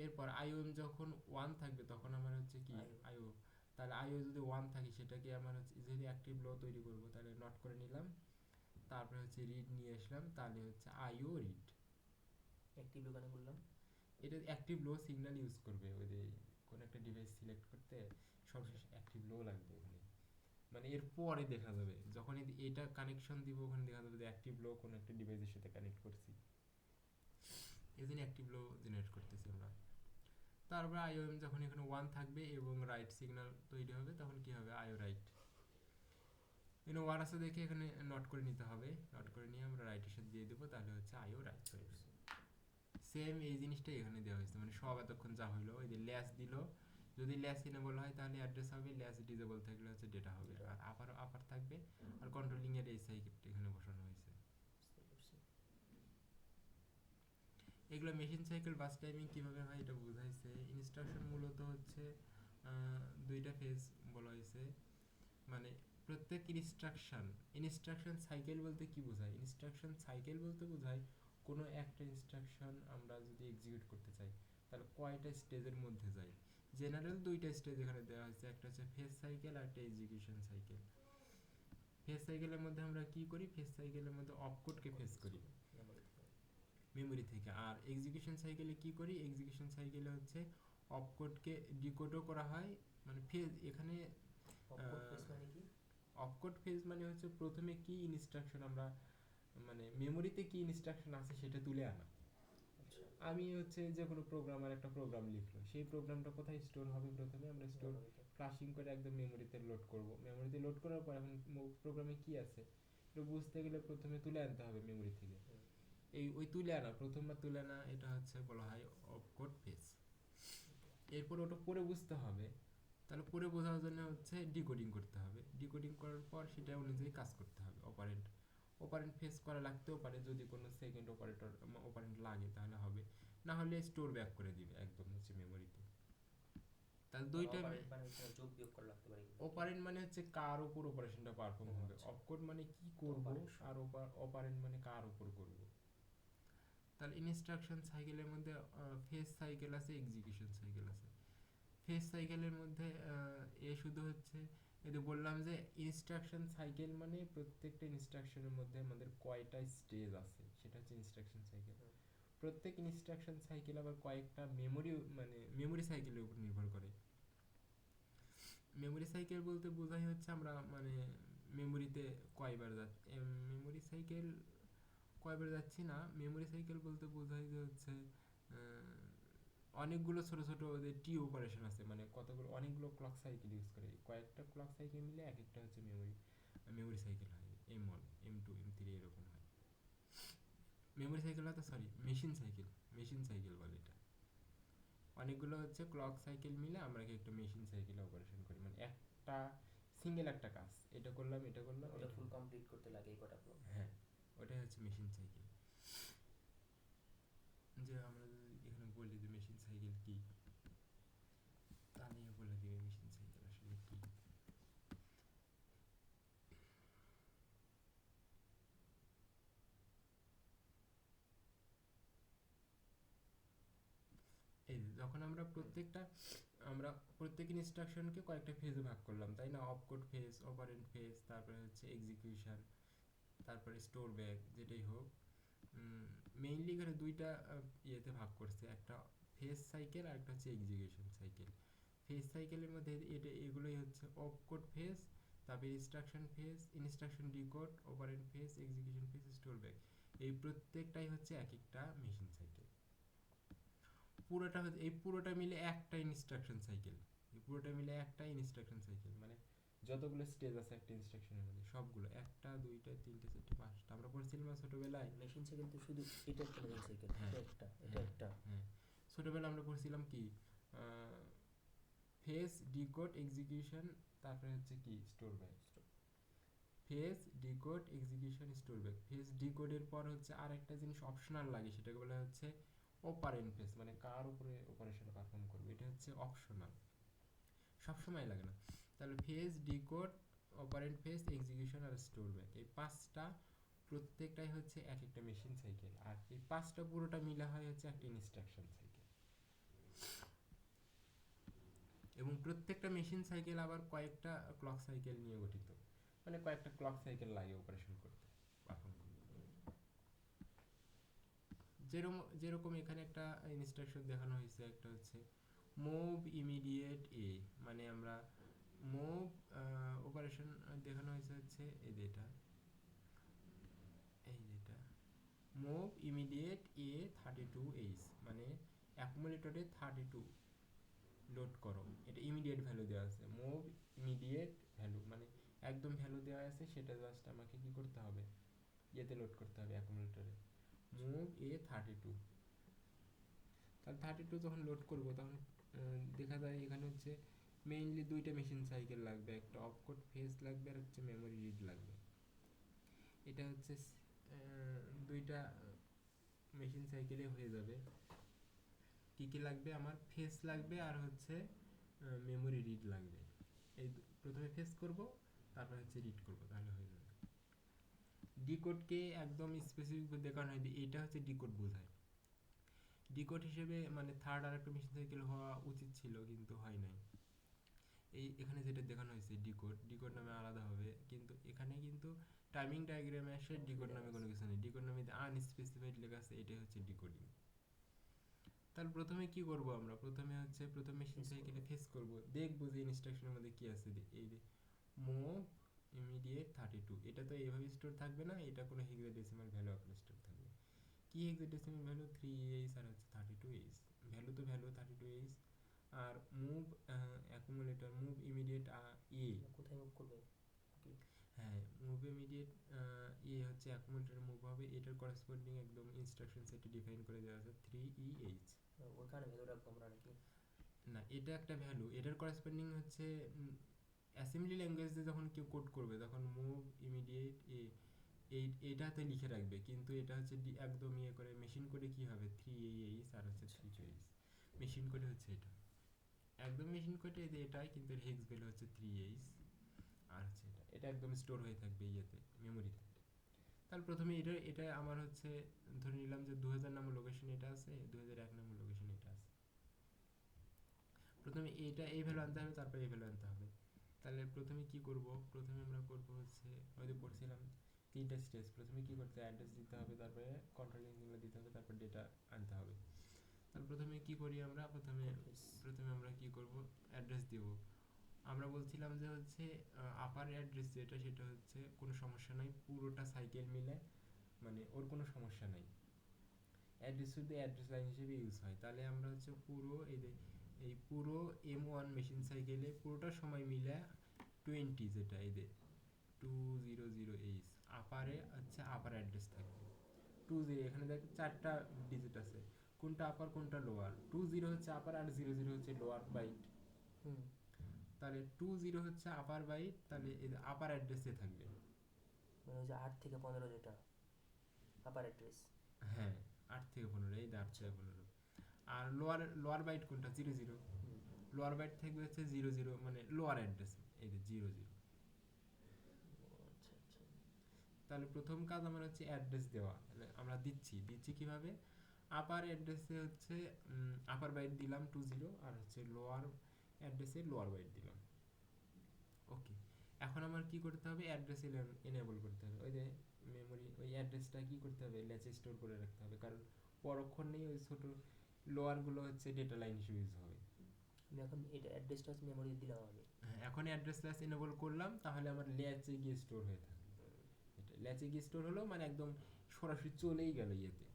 এরপর আইওএম যখন 1 থাকবে তখন আমার হচ্ছে কি আইও, তাহলে আইও যদি 1 থাকে সেটাকে আমার হচ্ছে যদি অ্যাক্টিভ লো তৈরি করব তাহলে নট করে নিলাম, তারপরে হচ্ছে রিড নিয়ে আসলাম, তাহলে হচ্ছে আইও রিড। অ্যাক্টিভ দোকানে করলাম, এটা অ্যাক্টিভ লো সিগন্যাল ইউজ করবে ওই যে কোন একটা ডিভাইস সিলেক্ট করতে সর্বশেষ অ্যাক্টিভ লো লাগবে এখানে, মানে এর পরে দেখা যাবে যখন এটা কানেকশন দিব ওখানে দেখা যাবে যে অ্যাক্টিভ লো কোন একটা ডিভাইসের সাথে কানেক্ট করছি, এই জন্য অ্যাক্টিভ লো জেনারেট করতেছি আমরা। তারপরে আইওএম যখন এখানে 1 থাকবে এবং রাইট সিগন্যাল তৈরি হবে তখন কি হবে আইও রাইট, এখানে 1 আছে দেখে এখানে নট করে নিতে হবে, নট করে নিয়ে আমরা রাইটের সাথে দিয়ে দেবো, তাহলে হচ্ছে আইও রাইট হয়ে যাবে। সেম এই জিনিসটাই এখানে দেওয়া হয়েছে, মানে সব এতক্ষণ যা হইলো ওই যে ল্যাস দিল, যদি ল্যাস ইনেবল হয় তাহলে অ্যাড্রেস হবে, ল্যাস ডিসেবল থাকলে হচ্ছে ডেটা হবে, আর আপার থাকবে, আর কন্ট্রোলিং এর এই সাইকেলটা এখানে বসানো হয়েছে। এগুলো মেশিন সাইকেল বাস টাইমিং কিভাবে হয় এটা বোঝাইছে। ইনস্ট্রাকশন মূলত হচ্ছে দুইটা ফেজ বলা হয়েছে, মানে প্রত্যেক ইনস্ট্রাকশন সাইকেল বলতে কি বোঝায়, ইনস্ট্রাকশন সাইকেল বলতে বোঝায় কোনো একটা ইনস্ট্রাকশন আমরা যদি এক্সিকিউট করতে চাই তাহলে কয়টা স্টেজের মধ্যে যায়। জেনারেল দুইটা স্টেজ এখানে দেওয়া হয়েছে, একটা হচ্ছে ফেজ সাইকেল আর একটা এক্সিকিউশন সাইকেল। ফেজ সাইকেলের মধ্যে আমরা কি করি, ফেজ সাইকেলের মধ্যে অপকোডকে ফেজ করি মেমোরি থেকে, আর এক্সিকিউশন সাইকেলে কি করি, এক্সিকিউশন সাইকেলে হচ্ছে অপকোডকে ডিকোডও করা হয়, মানে ফেজ এখানে অপকোড ফেজ মানে হচ্ছে প্রথমে কি ইনস্ট্রাকশন আমরা মানে মেমোরিতে কি ইনস্ট্রাকশন আছে সেটা তুলে আনা। আমি হচ্ছে যে কোনো প্রোগ্রামার একটা প্রোগ্রাম লিখলো, সেই প্রোগ্রামটা কোথায় স্টোর হবে, প্রথমে আমরা স্টোর ফ্লাশিং করে একদম মেমোরিতে লোড করব, মেমোরিতে লোড করার পর এখন প্রোগ্রামে কি আছে এটা বুঝতে গেলে প্রথমে তুলে আনতে হবে মেমোরি থেকে, এই ওই তুলে আনা প্রথমবার তুলে আনা এটা হচ্ছে বলা হয় অপকোড ফেজ। এরপর ওটা পরে বুঝতে হবে, তাহলে পরে বোঝার জন্য হচ্ছে ডিকোডিং করতে হবে, ডিকোডিং করার পর সেটা অনুযায়ী কাজ করতে হবে। অপারেন্ট ফেস করা লাগতেও পারে, যদি কোনো সেকেন্ড অপারেন্ট লাগে তাহলে হবে, না হলে স্টোর ব্যাক করে দিবে একদম হচ্ছে মেমোরিতে। তাহলে দুইটা যোগ বিয়োগ করা লাগতে পারে। অপারেন্ট মানে হচ্ছে কার উপর অপারেশনটা পারফর্ম হবে, অপকোড মানে কি করব, আর অপারেন্ট মানে কার উপর করব। তাহলে ইনস্ট্রাকশন সাইকেলের মধ্যে ফেজ সাইকেল আছে, এক্সিকিউশন সাইকেল আছে। ফেজ সাইকেলের মধ্যে এ শুধু হচ্ছে এই বললাম যে ইনস্ট্রাকশন সাইকেল মানে প্রত্যেকটা ইনস্ট্রাকশনের মধ্যে আমাদের কয়টা স্টেজ আছে সেটা হচ্ছে ইনস্ট্রাকশন সাইকেল। প্রত্যেক ইনস্ট্রাকশন সাইকেল আবার কয়েকটা মেমোরি সাইকেলের উপর নির্ভর করে। মেমোরি সাইকেল বলতে বোঝাই হচ্ছে আমরা মানে মেমোরিতে কয়বার যাচ্ছি, মেমোরি সাইকেল কয়বার যাচ্ছি না, মেমোরি সাইকেল বলতে বোঝায় যে হচ্ছে অনেকগুলো ছোট ছোট ওদের টি অপারেশন আছে, মানে কতগুলো অনেকগুলো ক্লক সাইকেল ইউজ করে, কয়েকটা ক্লক সাইকেল মিলে এক একটা হচ্ছে মেমোরি সাইকেল হয়, M1 M2 M3 এরকম হয়। মেমোরি সাইকেল হয় তো সরি মেশিন সাইকেল বলে এটা, অনেকগুলো হচ্ছে ক্লক সাইকেল মিলে আমরা একটা মেশিন সাইকেল অপারেশন করি, মানে একটা সিঙ্গেল একটা কাজ এটা করলাম ওটা ফুল কমপ্লিট করতে লাগে এই কটা ক্লক। হ্যাঁ ওটাই হচ্ছে মেশিন সাইকেল। যে আমরা যদি এখানে বলি যে মেশিন সাইকেল কি, তাহলে বলে দিবে মেশিন সাইকেল আসলে কি। এই যখন আমরা প্রত্যেক ইনস্ট্রাকশনকে কয়েকটা ফেজে ভাগ করলাম তাই না, অপকোড ফেজ, অপারেন্ট ফেজ, তারপরে হচ্ছে এক্সিকিউশন, তারপরে স্টোর ব্যাক, যেটাই হোক মেইনলি এখানে দুইটা ইয়েতে ভাগ করছে, একটা ফেজ সাইকেল আর একটা হচ্ছে এক্সিকিউশন সাইকেল। ফেজ সাইকেলের মধ্যে এগুলোই হচ্ছে অপকোড ফেজ, তারপরে instruction decode, operant phase, execution phase, store back, এই প্রত্যেকটাই হচ্ছে এক একটা মেশিন সাইকেল। এই পুরোটা মিলে একটা ইনস্ট্রাকশন সাইকেল। এই পুরোটা মিলে একটা ইনস্ট্রাকশন সাইকেল, মানে যতগুলো স্টেজ আছে একটা ইনস্ট্রাকশনের মধ্যে সবগুলো, একটা দুইটা তিনটে চারটে পাঁচটা, আমরা পড়ছিলাম না ছোটবেলায়। মেশিন সাইকেল তো শুধু এটা একটা মেশিন সাইকেল, হ্যাঁ, এটা একটা, এটা একটা। হ্যাঁ, ছোটবেলায় আমরা পড়ছিলাম কি ফেস, ডিকোড, এক্সিকিউশন, তারপরে হচ্ছে কি store back. Fetch, decode, execution, store back. Fetch ডিকোডের পর হচ্ছে আরেকটা জিনিস অপশনাল লাগে, সেটাকে বলা হচ্ছে অপারেন্ট ফেস, মানে কার উপরে অপারেশন পারফর্ম করবে, এটা হচ্ছে অপশনাল, সবসময় লাগে না। তাহলে fetch, decode, operand fetch, execution আর স্টোর ব্যাক, এই পাঁচটা প্রত্যেকটাই হচ্ছে এক একটা মেশিন সাইকেল, আর এই পাঁচটা পুরোটা মিলা হয় হচ্ছে একটা ইনস্ট্রাকশন সাইকেল। এবং প্রত্যেকটা মেশিন সাইকেল আবার কয়েকটা ক্লক সাইকেল নিয়ে গঠিত, মানে কয়েকটা ক্লক সাইকেল লাগে অপারেশন করতে, পারফর্ম করতে। যেরকম এখানে একটা ইনস্ট্রাকশন দেখানো হয়েছে, একটা হচ্ছে মুভ ইমিডিয়েট এ, মানে আমরা মুভ অপারেশন দেখানো হয়েছে হচ্ছে এই যেটা মুভ ইমিডিয়েট এ 32H, মানে অ্যাকুমুলেটরে 32 লোড করো, এটা ইমিডিয়েট ভ্যালু দেওয়া আছে। মুভ ইমিডিয়েট ভ্যালু মানে একদম ভ্যালু দেওয়া আছে, সেটা জাস্ট আমাকে কি করতে হবে, ইয়েতে লোড করতে হবে অ্যাকুমুলেটরে, মুভ এ 32। তাহলে 32 যখন লোড করবো তখন দেখা যায় এখানে হচ্ছে মেইনলি দুইটা মেশিন সাইকেল লাগবে, একটা অপকোড ফেজ লাগবে আর হচ্ছে মেমোরি রিড লাগবে। এটা হচ্ছে দুইটা মেশিন সাইকেলে হয়ে যাবে। কি কি লাগবে আমার, ফেস লাগবে আর হচ্ছে মেমোরি রিড লাগবে। এই প্রথমে ফেস করব, তারপর হচ্ছে রিড করব, তাহলে হয়ে যাবে। ডিকোডকে একদম স্পেসিফিক দেখানো হয়, এটা হচ্ছে ডিকোড বোঝায়। ডিকোড হিসেবে মানে থার্ড আর একটা মেশিন সাইকেল হওয়া উচিত ছিল, কিন্তু হয় নাই। এখানে যেটা দেখানো হয়েছে ডিকোড নামে আলাদা হবে, কিন্তু এখানে কিন্তু টাইমিং ডায়াগ্রামে আসে ডিকোড নামে কোনো কিছু নেই, ডিকোড নামে আনস্পেসিফাইড লেখা আছে, এটাই হচ্ছে ডিকোডিং। তাহলে প্রথমে কি করব আমরা, প্রথম মেশিন সাইকেলে ফেস করব, দেখব যে ইনস্ট্রাকশনের মধ্যে কি আছে। এই যে মুভ ইমিডিয়েট 32, এটা তো এইভাবে স্টোর থাকবে না, এটা কোনো হেক্সাডেসিমাল ভ্যালু আপনার স্টোর থাকবে। কি হেক্সাডেসিমাল ভ্যালু, 3H আর হচ্ছে 32H, ভ্যালু তো ভ্যালু 32H। আর মুভ অ্যাকুমুলেটর, মুভ ইমিডিয়েট এ, কোথায় মুভ করবে? হ্যাঁ, মুভ ইমিডিয়েট এ হচ্ছে অ্যাকুমুলেটর মুভ হবে, এটার করেসপন্ডিং একদম ইনস্ট্রাকশন সেটে ডিফাইন করে দেওয়া আছে 3EH। ওখানে ভ্যালু রাখবো আমরা নাকি? না, এটা একটা ভ্যালু, এটার করেসপন্ডিং হচ্ছে অ্যাসেম্বলি ল্যাঙ্গুয়েজে যখন কেউ কোড করবে তখন মুভ ইমিডিয়েট এ এইটাতে লিখে রাখবে, কিন্তু এটা হচ্ছে একদম ইয়ে করে মেশিন কোডে কি হবে 3AH আর হচ্ছে 32H। মেশিন কোডে হচ্ছে এটা, একদম মেশিন কোডে এটাই, কিন্তু এর হেক্স ভ্যালু হচ্ছে 3H আর হচ্ছে এটা একদম স্টোর হয়ে থাকবে ইয়েতে, মেমোরিতে। তাহলে প্রথমে এটা আমার হচ্ছে ধরে নিলাম যে 2000 নম্বর লোকেশন এটা আছে, 2001 নম্বর লোকেশন এটা আছে। প্রথমে এই ভ্যালু আনতে হবে, তারপরে এই ভ্যালু আনতে হবে। তাহলে প্রথমে কি করব, প্রথমে আমরা করব হচ্ছে ওই যে পড়ছিলাম তিনটা স্টেজ, প্রথমে কি করতে হবে, অ্যাড্রেস দিতে হবে, তারপরে কন্ট্রোল ইনগুলো দিতে হবে, তারপর ডেটা আনতে হবে। তাহলে প্রথমে কি করি আমরা, প্রথমে আমরা কি করব, অ্যাড্রেস দেব। আমরা বলছিলাম যে হচ্ছে আপার অ্যাড্রেস যেটা, সেটা হচ্ছে কোনো সমস্যা নাই, পুরোটা সাইকেল মিলে, মানে ওর কোনো সমস্যা নাই, অ্যাড্রেস শুধু অ্যাড্রেস লাইন হিসেবে ইউজ হয়। তাহলে আমরা হচ্ছে পুরো এই পুরো M1 মেশিন সাইকেলে পুরোটা সময় মিলে 20, যেটা এই যে 200H আপারে হচ্ছে আপার অ্যাড্রেস থাকবে 20, এখানে দেখ চারটা ডিজিট আছে, কোনটা আপার কোনটা লোয়ার, 20 হচ্ছে আপার আর 00 হচ্ছে লোয়ার বাইট। তাহলে 20 হচ্ছে আপার বাইট, তাহলে এই আপার অ্যাড্রেসে থাকবে, মানে ওই যে 8 থেকে 15 যেটা আপার অ্যাড্রেস। হ্যাঁ 8 থেকে 15, এই 8 থেকে 15। আর লোয়ার বাইট কোনটা, 00, লোয়ার বাইট থাকবে হচ্ছে 00, মানে লোয়ার অ্যাড্রেস, এই যে 00। তাহলে প্রথম কাজ আমার হচ্ছে অ্যাড্রেস দেওয়া, মানে আমরা দিচ্ছি কিভাবে, আপার অ্যাড্রেসে হচ্ছে আপার বাইট দিলাম 20, আর হচ্ছে লোয়ার অ্যাড্রেসে লোয়ার বাইট দিলাম। ওকে, এখন আমার কি করতে হবে, অ্যাড্রেস এনেবল করতে হবে, ওই যে মেমোরি ওই অ্যাড্রেসটা কি করতে হবে, ল্যাচে স্টোর করে রাখতে হবে, কারণ পরক্ষণেই ওই ছোট লোয়ারগুলো হচ্ছে ডেটা লাইন হিসেবে ইউজ হবে। আমি এখন এটা অ্যাড্রেসটা হচ্ছে মেমোরিতে দিলাম আমি। হ্যাঁ, এখন অ্যাড্রেস ল্যাচ এনেবল করলাম, তাহলে আমার ল্যাচে গিয়ে স্টোর হয়ে থাকবে। এটা ল্যাচে গিয়ে স্টোর হলো, মানে একদম সরাসরি চলেই গেল ইয়েতে,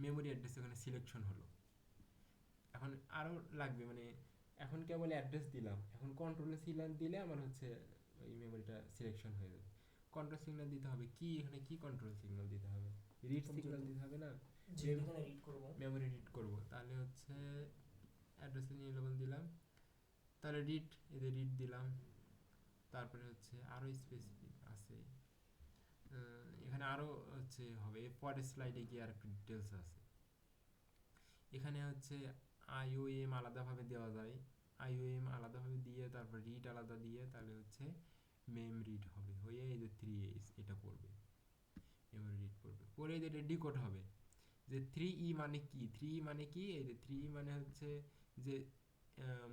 মেমোরি অ্যাড্রেস, এখানে সিলেকশন হলো। এখন আরো লাগবে মানে এখন কেবল অ্যাড্রেস দিলাম, এখন কন্ট্রোলে সিগন্যাল দিলে আমার হচ্ছে ওই মেমোরিটা সিলেকশন হয়ে যাবে। কন্ট্রোল সিগন্যাল দিতে হবে কি, এখানে কি কন্ট্রোল সিগন্যাল দিতে হবে, রিড সিগন্যাল দিতে হবে না, যেহেতু এখানে রিড করব, মেমোরি রিড করব, তাহলে হচ্ছে অ্যাড্রেসে নিয়ে লেভেল দিলাম, তাহলে রিড, এদের রিড দিলাম। তারপরে হচ্ছে আরো স্পেসিফিক আছে, এখানে আরো হচ্ছে হবে পরের স্লাইডে গিয়ে আর একটু ডিটেলস আছে। এখানে হচ্ছে আইওএম আলাদাভাবে দেওয়া যায়, আইওএম আলাদাভাবে দিয়ে তারপর রিড আলাদা দিয়ে তাহলে হচ্ছে মেম রিড হবে, হয়ে এই যে 3 এটা পড়বে, মেমোরি রিড পড়বে, পরে এটা ডিকোড হবে যে 3E মানে কি, 3E মানে কি, এই যে 3E মানে হচ্ছে যে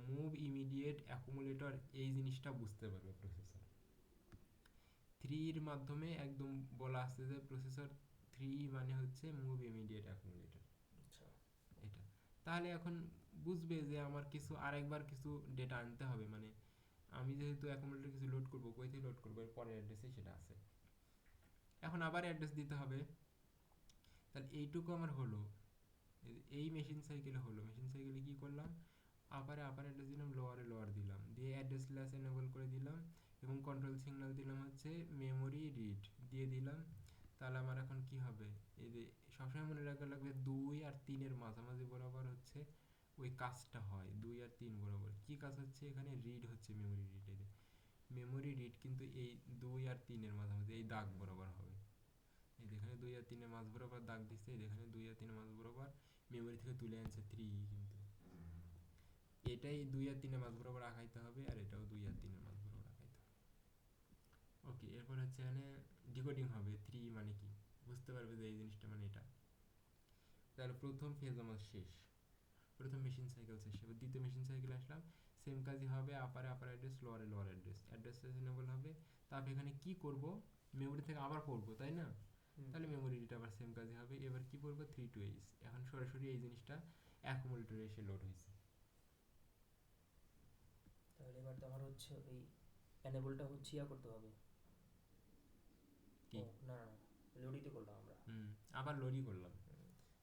মুভ ইমিডিয়েট অ্যাকুমুলেটর, এই জিনিসটা বুঝতে পারবে প্রসেসর। 3 এর মাধ্যমে একদম বলা আছে যে প্রসেসর 3E মানে হচ্ছে মুভ ইমিডিয়েট অ্যাকুমুলেটর, আচ্ছা এটা। তাহলে এখন বুঝবে যে আমার কিছু আরেকবার কিছু ডেটা আনতে হবে, মানে আমি যেহেতু অ্যাকুমুলেটর কিছু লোড করবো, কই থেকে লোড করবো এর পরের অ্যাড্রেসে সেটা আছে, এখন আবার অ্যাড্রেস দিতে হবে। তাহলে এইটুকু আমার হলো, এই মেশিন সাইকেলে হলো, মেশিন সাইকেলে কি করলাম, আপারে আপার অ্যাড্রেস দিলাম, লোয়ারে লোয়ার দিলাম, দিয়ে অ্যাড্রেস ক্লাস এনেবল করে দিলাম, এবং কন্ট্রোল সিগন্যাল দিলাম হচ্ছে মেমোরি রিড দিয়ে দিলাম। তাহলে আমার এখন কি হবে, এই যে সবসময় মনে রাখা লাগবে 2 আর 3-এর মাঝামাঝি বরাবর হচ্ছে ওই কাজটা হয়, 2 আর 3 বরাবর কি কাজ হচ্ছে, এখানে রিড হচ্ছে মেমোরি রিড, এই মেমোরি রিড কিন্তু এই 2 আর 3-এর মাঝামাঝি এই দাগ বরাবর হবে, এই যেখানে 2 আর 3-এর মাঝ বরাবর দাগ দিচ্ছে, এই যেখানে 2 আর 3-এর মাঝ বরাবর মেমোরি থেকে তুলে আনছে 3, কিন্তু এটাই 2 আর 3-এর মাঝ বরাবর আঁকাইতে হবে, আর এটাও 2 আর 3-এর মাঝ বরাবর আঁকাইতে হবে। ওকে, এরপর হচ্ছে এখানে ডিকোডিং হবে, 3 মানে কি বুঝতে পারবে যে এই জিনিসটা মানে এটা। তাহলে প্রথম ফেজ আমার শেষ, প্রথম মেশিন সাইকেল শেষ, এবার দ্বিতীয় মেশিন সাইকেলে আসলাম, সেম কাজই হবে, আপারে আপার অ্যাড্রেস, লোয়ারে লোয়ার অ্যাড্রেস, অ্যাড্রেস এনেবল হবে। তারপর এখানে কি করব, মেমোরি থেকে আবার পড়বো তাই না, তাহলে মেমোরি রিড আবার সেম কাজই হবে, এবার কি করব 3 to 8, এখন সরাসরি এই জিনিসটা অ্যাকুমুলেটরে এসে লোড হয়েছে। তাহলে এবার তো আমার হচ্ছে এই এনেবলটা হচ্ছে ইয়া করতে হবে, কি ও না না লোডই তো করলাম আমরা, আবার লোডই করলাম,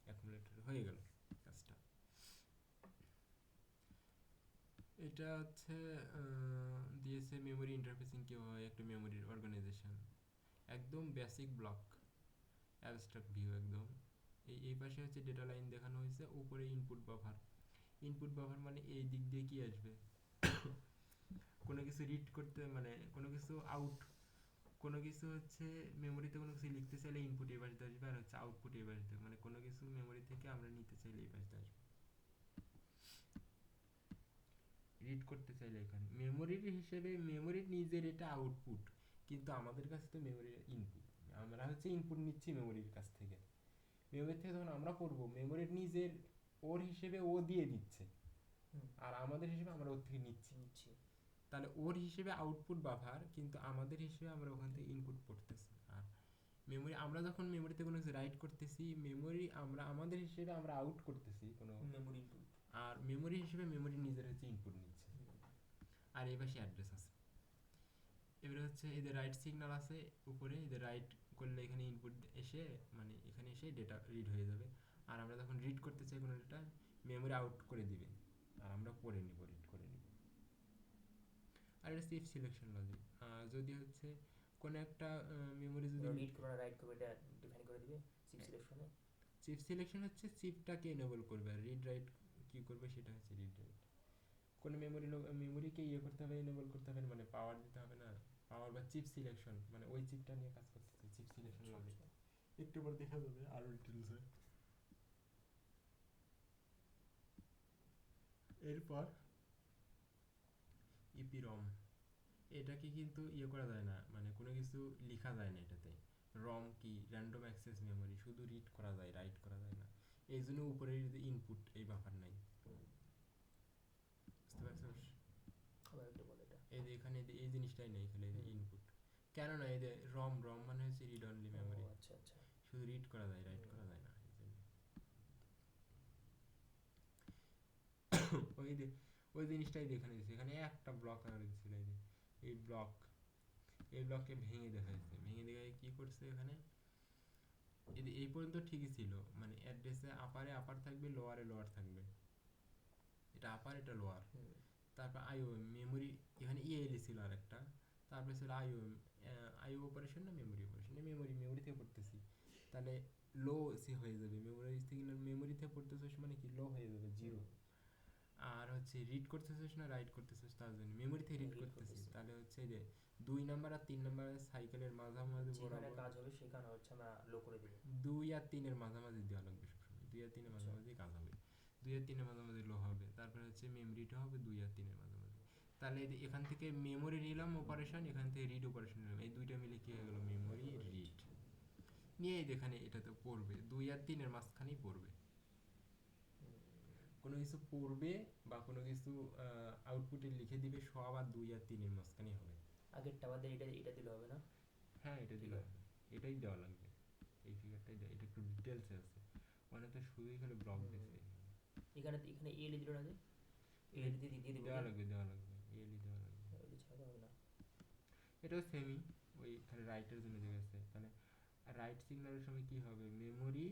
অ্যাকুমুলেটরে হয়ে গেল কাজটা। এটা হচ্ছে দিয়েছে মেমোরি ইন্টারফেসিং কি হয়, একটা মেমোরির অর্গানাইজেশন, একদম বেসিক ব্লক, অ্যাবস্ট্রাক্ট ভিউ একদম। এই পাশে হচ্ছে ডেটা লাইন দেখানো হয়েছে, উপরে ইনপুট বাফার, ইনপুট বাফার মানে এই দিক দিয়ে কি আসবে, কোনো কিছু রিড করতে মানে কোনো কিছু আউট, কোনো কিছু হচ্ছে মেমোরিতে কোনো কিছু লিখতে চাইলে ইনপুট এই পাশে আসবে, আর হচ্ছে আউটপুট এই পাশে, মানে কোনো কিছু মেমোরি থেকে আমরা নিতে চাইলে এই পাশে আসবে, রিড করতে চাইলে এখানে মেমোরির হিসেবে মেমোরির নিজের এটা আউটপুট, কিন্তু আমাদের কাছে তো মেমোরির ইনপুট, আমরা হচ্ছে ইনপুট নিচ্ছি মেমোরির কাছ থেকে, মেমোরি থেকে যখন আমরা পড়বো মেমোরির নিজের ওর হিসেবে ও দিয়ে দিচ্ছে, আর আমাদের হিসেবে আমরা ওর থেকে নিচ্ছি, তাহলে ওর হিসেবে আউটপুট বাফার, কিন্তু আমাদের হিসেবে আমরা ওখান থেকে ইনপুট পড়তেছি। আর মেমোরি আমরা যখন মেমোরিতে কোনো কিছু রাইট করতেছি, মেমোরি আমরা আমাদের হিসেবে আমরা আউট করতেছি কোনো মেমোরি ইনপুট, আর মেমোরি হিসেবে মেমোরি নিজের হচ্ছে ইনপুট নিচ্ছে, আর এই পাশে অ্যাড্রেস আছে। এবারে হচ্ছে এদের রাইট সিগন্যাল আছে উপরে, এদের রাইট করলে এখানে ইনপুট এসে মানে এখানে এসে ডেটা রিড হয়ে যাবে, আর আমরা যখন রিড করতে চাই কোনো ডেটা মেমোরি আউট করে দিবে, আর আমরা পড়ে নিব, রিড করে নিব। আর এটা চিপ সিলেকশন লজিক, যদি হচ্ছে কোনো একটা মেমোরি যদি রিড করবে না রাইট করবে এটা ডিফাইন করে দিবে চিপ সিলেকশনে, চিপ সিলেকশন হচ্ছে চিপটাকে এনেবল করবে, আর রিড রাইট কি করবে সেটা হচ্ছে রিড রাইট। কোনো মেমোরিকে ইয়ে করতে হবে, এনেবল করতে হবে, মানে পাওয়ার দিতে হবে না, পাওয়ার বা চিপ সিলেকশন মানে ওই চিপটা নিয়ে কাজ করতেছে, চিপ সিলেকশন লজিক একটু পর দেখা যাবে আরো ডিটেলসে। এরপর ইপিরম, এটাকে কিন্তু ইয়ে করা যায় না, মানে কোনো কিছু লেখা যায় না এটাতে, রম কি র্যান্ডম অ্যাক্সেস মেমোরি, শুধু রিড করা যায়, রাইট করা যায় না, এই জন্য উপরে ইনপুট এই বাফার নাই, বুঝতে পারছিস, আবার একটু বলে এটা, এই যে এখানে এই জিনিসটাই নেই, খালি ইনপুট, কেন না এই যে রম রম মানে হচ্ছে রিড অনলি মেমোরি, আচ্ছা আচ্ছা, শুধু রিড করা যায়, রাইট করা যায় না, এই জন্য ওই যে ওই জিনিসটাই দেখানো দিয়েছে, এখানে একটা ব্লক আর দিয়েছিল, এই যে এই ব্লক, এই ব্লককে ভেঙে দেখা যাচ্ছে, ভেঙে দেখে কি করছে এখানে, এই পর্যন্ত ঠিকই ছিল, মানে অ্যাড্রেসে আপারে আপার থাকবে, লোয়ারে লোয়ার থাকবে, এটা আপার এটা লোয়ার। হুম। তারপর আইও মেমোরি, এখানে ইএলই ছিল আরেকটা, তারপরে ছিল আইও, আইও অপারেশন না মেমোরি অপারেশন, মেমোরি থেকে পড়তেছি, তাহলে লো সে হয়ে যাবে, মেমোরি থেকে পড়তেছিস মানে কি লো হয়ে যাবে, জিরো। আর হচ্ছে রিড করতেছিস না রাইট করতেছিস, তার জন্য মেমোরি থেকে রিড রিড করতেছিস, করতেছি। তাহলে হচ্ছে যে 2 নাম্বার আর 3 নাম্বারের সাইকেলের মাঝামাঝি যেখানে বরাবর, কাজ হবে সেখানে হচ্ছে আমরা লো করে দিব। 2 আর 3-এর মাঝামাঝি দেওয়া লাগবে সবসময়, 2 আর 3-এর আচ্ছা। মাঝামাঝি কাজ হবে, 2 আর 3-এর মাঝামাঝি লো হবে, তারপরে হচ্ছে মেমোরিটা হবে 2 আর 3-এর মাঝামাঝি। তাহলে এখান থেকে মেমোরি নিলাম অপারেশন, এখান থেকে রিড অপারেশন নিলাম, এই দুইটা মিলে কি হয়ে গেল, মেমোরি রিড। নিয়ে এখানে এটাতে পড়বে 2 আর 3-এর মাঝখানেই পড়বে, কোনো কিছু পড়বে বা কোনো কিছু আউটপুটে লিখে দিবে, সব আর 2 আর 3-এর মাঝখানেই হবে। আগেরটা বাদে এটা এটা দিলে হবে না? হ্যাঁ, এটা দিলে হবে, এটাই দেওয়া লাগবে, এই ফিগারটাই দেওয়া, এটা একটু ডিটেলসে আছে, মানে তো শুধুই খালি ব্লক দিছে। এখানে এখানে এ দিল না যে, এ দিয়ে দিয়ে দিব দেওয়া লাগবে, দেওয়া লাগবে, এলই দেওয়া লাগবে। এটা ছাড়া হবে না। এটাও সেমই, ওই খালি রাইটের জন্য যে গেছে, তাহলে রাইট সিগন্যালের সময় কি হবে, মেমোরি,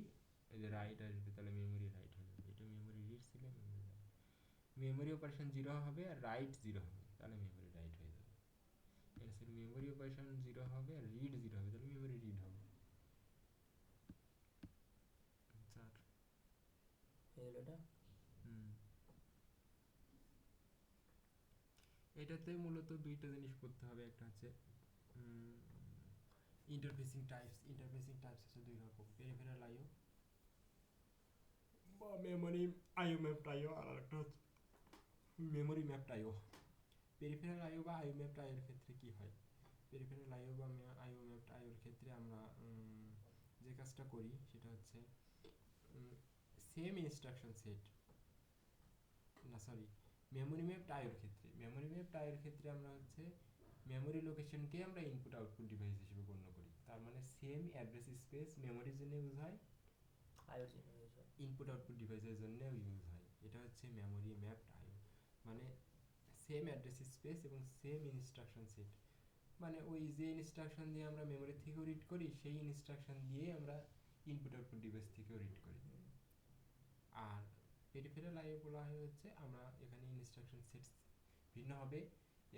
এই যে রাইট আসবে, তাহলে মেমোরি রাইট হয়ে যাবে, এটা মেমোরি রিড ছিল, মেমোরি অপারেশন 0 হবে আর রাইট 0 হবে, তাহলে মেমোরি রাইট হয়ে যাবে। এর মেমোরি অপারেশন 0 হবে আর রিড 0 হবে, তাহলে মেমোরি রিড হবে। চার। হয়ে গেল এটা। হুম। এটাতে মূলত দুইটা জিনিস করতে হবে, একটা হচ্ছে ইন্টারফেসিং টাইপস। ইন্টারফেসিং টাইপস হচ্ছে 2 রকম, পেরিফেরাল আইও বা মেমোরি আইও ম্যাপড আইও, আর একটা হচ্ছে মেমোরি ম্যাপড আইও। পেরিফেরাল আইও বা আইও ম্যাপড আইওর ক্ষেত্রে কি হয়, পেরিফেরাল আইও বা আইও ম্যাপড আইওর ক্ষেত্রে আমরা যে কাজটা করি সেটা হচ্ছে সেম ইনস্ট্রাকশন সেট, না সরি, মেমোরি ম্যাপড আইওর ক্ষেত্রে, মেমোরি ম্যাপড আইওর ক্ষেত্রে আমরা হচ্ছে মেমোরি লোকেশনকে আমরা ইনপুট আউটপুট ডিভাইস হিসেবে গণ্য করি, তার মানে সেম অ্যাড্রেস স্পেস মেমোরির জন্য ইউজ হয়, আইও ইনপুট আউটপুট ডিভাইসের জন্যও ইউজ হয়, এটা হচ্ছে মেমোরি ম্যাপড আইও। মানে সেম অ্যাড্রেস স্পেস এবং সেম ইনস্ট্রাকশন সেট, মানে ওই যে ইনস্ট্রাকশন দিয়ে আমরা মেমোরি থেকেও রিড করি, সেই ইনস্ট্রাকশন দিয়ে আমরা ইনপুট আউটপুট ডিভাইস থেকেও রিড করি। আর পেরিফেরাল আইও বলা হয় হচ্ছে আমরা এখানে ইনস্ট্রাকশন সেট ভিন্ন হবে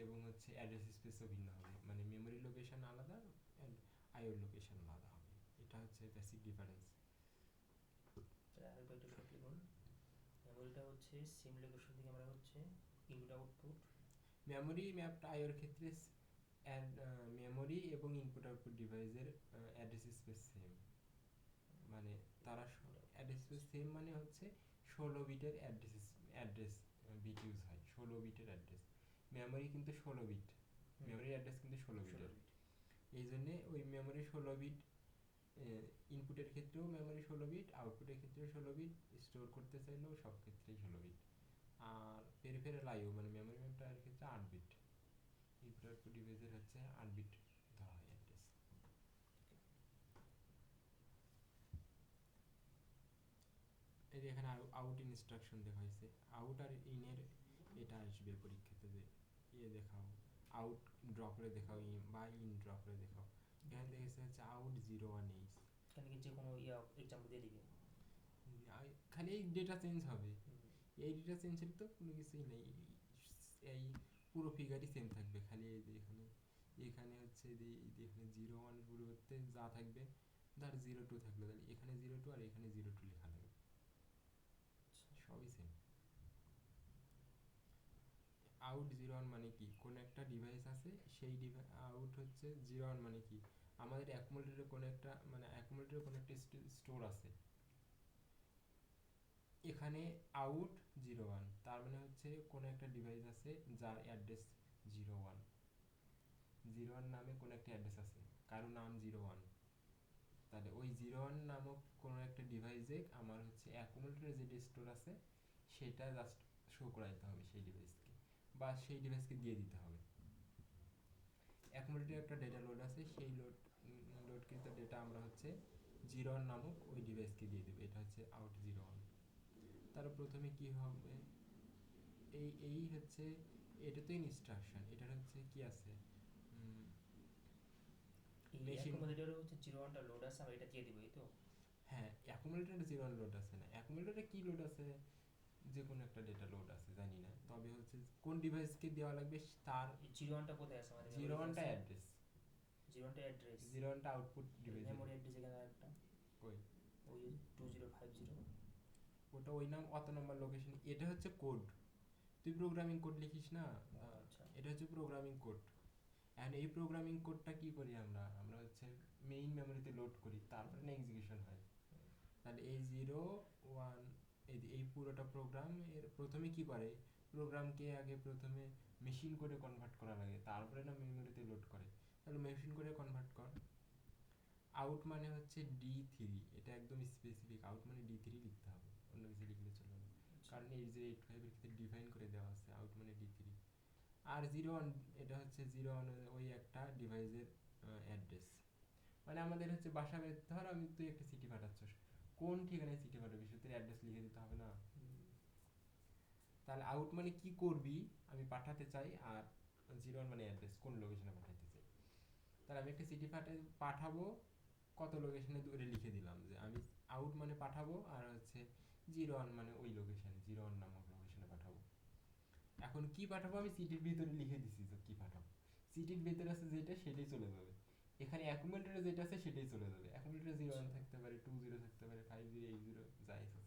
এবং হচ্ছে অ্যাড্রেস স্পেসও ভিন্ন হবে, মানে মেমোরি লোকেশন আলাদা অ্যান্ড আইও লোকেশন আলাদা হবে, এটা হচ্ছে বেসিক ডিফারেন্স। আরেকবার একটু শর্ট লিখুন। মেমোরিটা হচ্ছে সেম লোকেশন থেকে আমরা হচ্ছে ইনপুট আউটপুট, মেমোরি ম্যাপড আইওর ক্ষেত্রে মেমোরি এবং ইনপুট আউটপুট ডিভাইসের অ্যাড্রেস স্পেস সেম, মানে তারা অ্যাড্রেস স্পেস সেম মানে হচ্ছে 16 বিটের অ্যাড্রেস বিট ইউজ হয়, 16 বিটের অ্যাড্রেস। মেমোরি কিন্তু 16 বিট, মেমোরির অ্যাড্রেস কিন্তু 16 বিটের, এই জন্যে ওই মেমোরি 16 বিট, ইনপুটের ক্ষেত্রেও মেমোরি 16 বিট, আউটপুটের ক্ষেত্রেও 16 বিট, স্টোর করতে চাইলেও সব ক্ষেত্রেই 16 বিট। আর পেরিফেরাল আইও মানে মেমোরি ম্যাপড আইওর ক্ষেত্রে 8 বিট, ইনপুট আউটপুট ডিভাইসের হচ্ছে 8 বিট ধরা হয় অ্যাড্রেস। এই যে এখানে আউট ইনস্ট্রাকশন দেখা হয়েছে, আউট আর ইনের এটা আসবে পরীক্ষাতে, যে দেখাও আউট ড্র করে দেখাও, বা ইন ড্র করে দেখাও, এখানে দেখেছে হচ্ছে আউট 0 1 8, এখানে কি যে কোনো এক্সাম্পল দিয়ে দিবে? খালি এই ডেটা চেঞ্জ হবে, এই ডেটা চেঞ্জের তো কোনো কিছুই নেই, এই পুরো ফিগারই সেম থাকবে, খালি এই যে এখানে এখানে হচ্ছে যে এখানে 0 1 পরিবর্তে যা থাকবে, ধর 0 2 থাকলো, তাহলে এখানে 0 2 আর এখানে 0 2 লেখা লাগবে, সবই সেম। আউট 0 1 মানে কি, কোন একটা ডিভাইস আছে, সেই আউট হচ্ছে 0 1 মানে কি, আমাদের অ্যাকুমুলেটরে কোন একটা, মানে অ্যাকুমুলেটরে কোন একটা স্টোর আছে, এখানে আউট 0 1, তার মানে হচ্ছে কোন একটা ডিভাইস আছে যার অ্যাড্রেস 0 1, 0 1 নামে কোন একটা অ্যাড্রেস আছে, কারো নাম 0 1, তাহলে ওই 0 1 নামক কোন একটা ডিভাইসে আমার হচ্ছে অ্যাকুমুলেটরে যে স্টোর আছে সেটা জাস্ট শো করাইতে হবে সেই ডিভাইসকে, বা সেই ডিভাইসকে দিয়ে দিতে হবে। অ্যাকুমুলেটরে একটা ডেটা লোড আছে, সেই লোডকৃত ডেটা আমরা হচ্ছে 0 1 নামক ওই ডিভাইসকে দিয়ে দেব, এটা হচ্ছে আউট 0 1। তার প্রথমে কি হবে, এই হচ্ছে, এটা তো ইনস্ট্রাকশন, এটার হচ্ছে কি আছে, মেশিন, অ্যাকুমুলেটরে হচ্ছে 0 1টা লোড আছে, আমরা এটা দিয়ে দিব, এই তো? হ্যাঁ অ্যাকুমুলেটরে 0 1 লোড আছে না, অ্যাকুমুলেটরে কি লোড আছে, যে কোনো একটা ডেটা লোড আছে জানি না, তবে হচ্ছে কোন ডিভাইসকে দেওয়া লাগবে তার এই জিরো ওয়ানটা কোথায় আছে আমাদের? জিরো ওয়ানটা অ্যাড্রেস, জিরো ওয়ানটা অ্যাড্রেস, জিরো ওয়ানটা আউটপুট ডিভাইস। মেমোরি অ্যাড্রেস এখানে আরেকটা কই ওই 2050। ওটা ওই নাম অত নম্বর লোকেশন, এটা হচ্ছে কোড। তুই প্রোগ্রামিং কোড লিখিস না, আচ্ছা এটা হচ্ছে প্রোগ্রামিং কোড। এন্ড এই প্রোগ্রামিং কোডটা কি করি আমরা, আমরা হচ্ছে মেইন মেমোরিতে লোড করি, তারপরে না এক্সিকিউশন হয়। তাহলে এই 0 1 এই পুরোটা প্রোগ্রাম এর প্রথমে কি করে, প্রোগ্রামকে আগে প্রথমে মেশিন কোডে কনভার্ট করা লাগে, তারপরে না মেমোরিতে লোড করে। তাহলে মেশিন কোডে কনভার্ট কর। আউট মানে হচ্ছে D3, এটা একদম স্পেসিফিক, আউট মানে D3 লিখতে হবে, অন্য কিছু লিখলে চলবে না, কারণ 8085 এর ক্ষেত্রে ডিফাইন করে দেওয়া আছে আউট মানে D3। আর 01, এটা হচ্ছে 01 ওই একটা ডিভাইসের অ্যাড্রেস, মানে আমাদের হচ্ছে বাসা ধর আমি, তুই একটা সিটি পাঠাচ্ছিস, কোন ঠিকানায় সিটি পাঠাবি সেটা অ্যাড্রেস লিখে দিতে হবে না? তাহলে আউট মানে কি করবি আমি পাঠাতে চাই, আর 01 মানে অ্যাড্রেস, কোন লোকেশনে পাঠাতে চাই। তাহলে আমি একটা সিটি পাঠাবো, কত লোকেশনে দূরে লিখে দিলাম যে আমি আউট মানে পাঠাবো, আর হচ্ছে 01 মানে ওই লোকেশনে, 01 নামক লোকেশনে পাঠাবো। এখন কি পাঠাবো আমি সিটির ভিতরে লিখে দিছি যে কি পাঠাবো, সিটির ভিতরে আছে যেটা সেটাই চলে যাবে, এখানে অ্যাকুমুলেটরে যেটা আছে সেটাই চলে যাবে। অ্যাকুমুলেটরে 01 থাকতে পারে, 20 থাকতে পারে, 50 80 যাই আছে,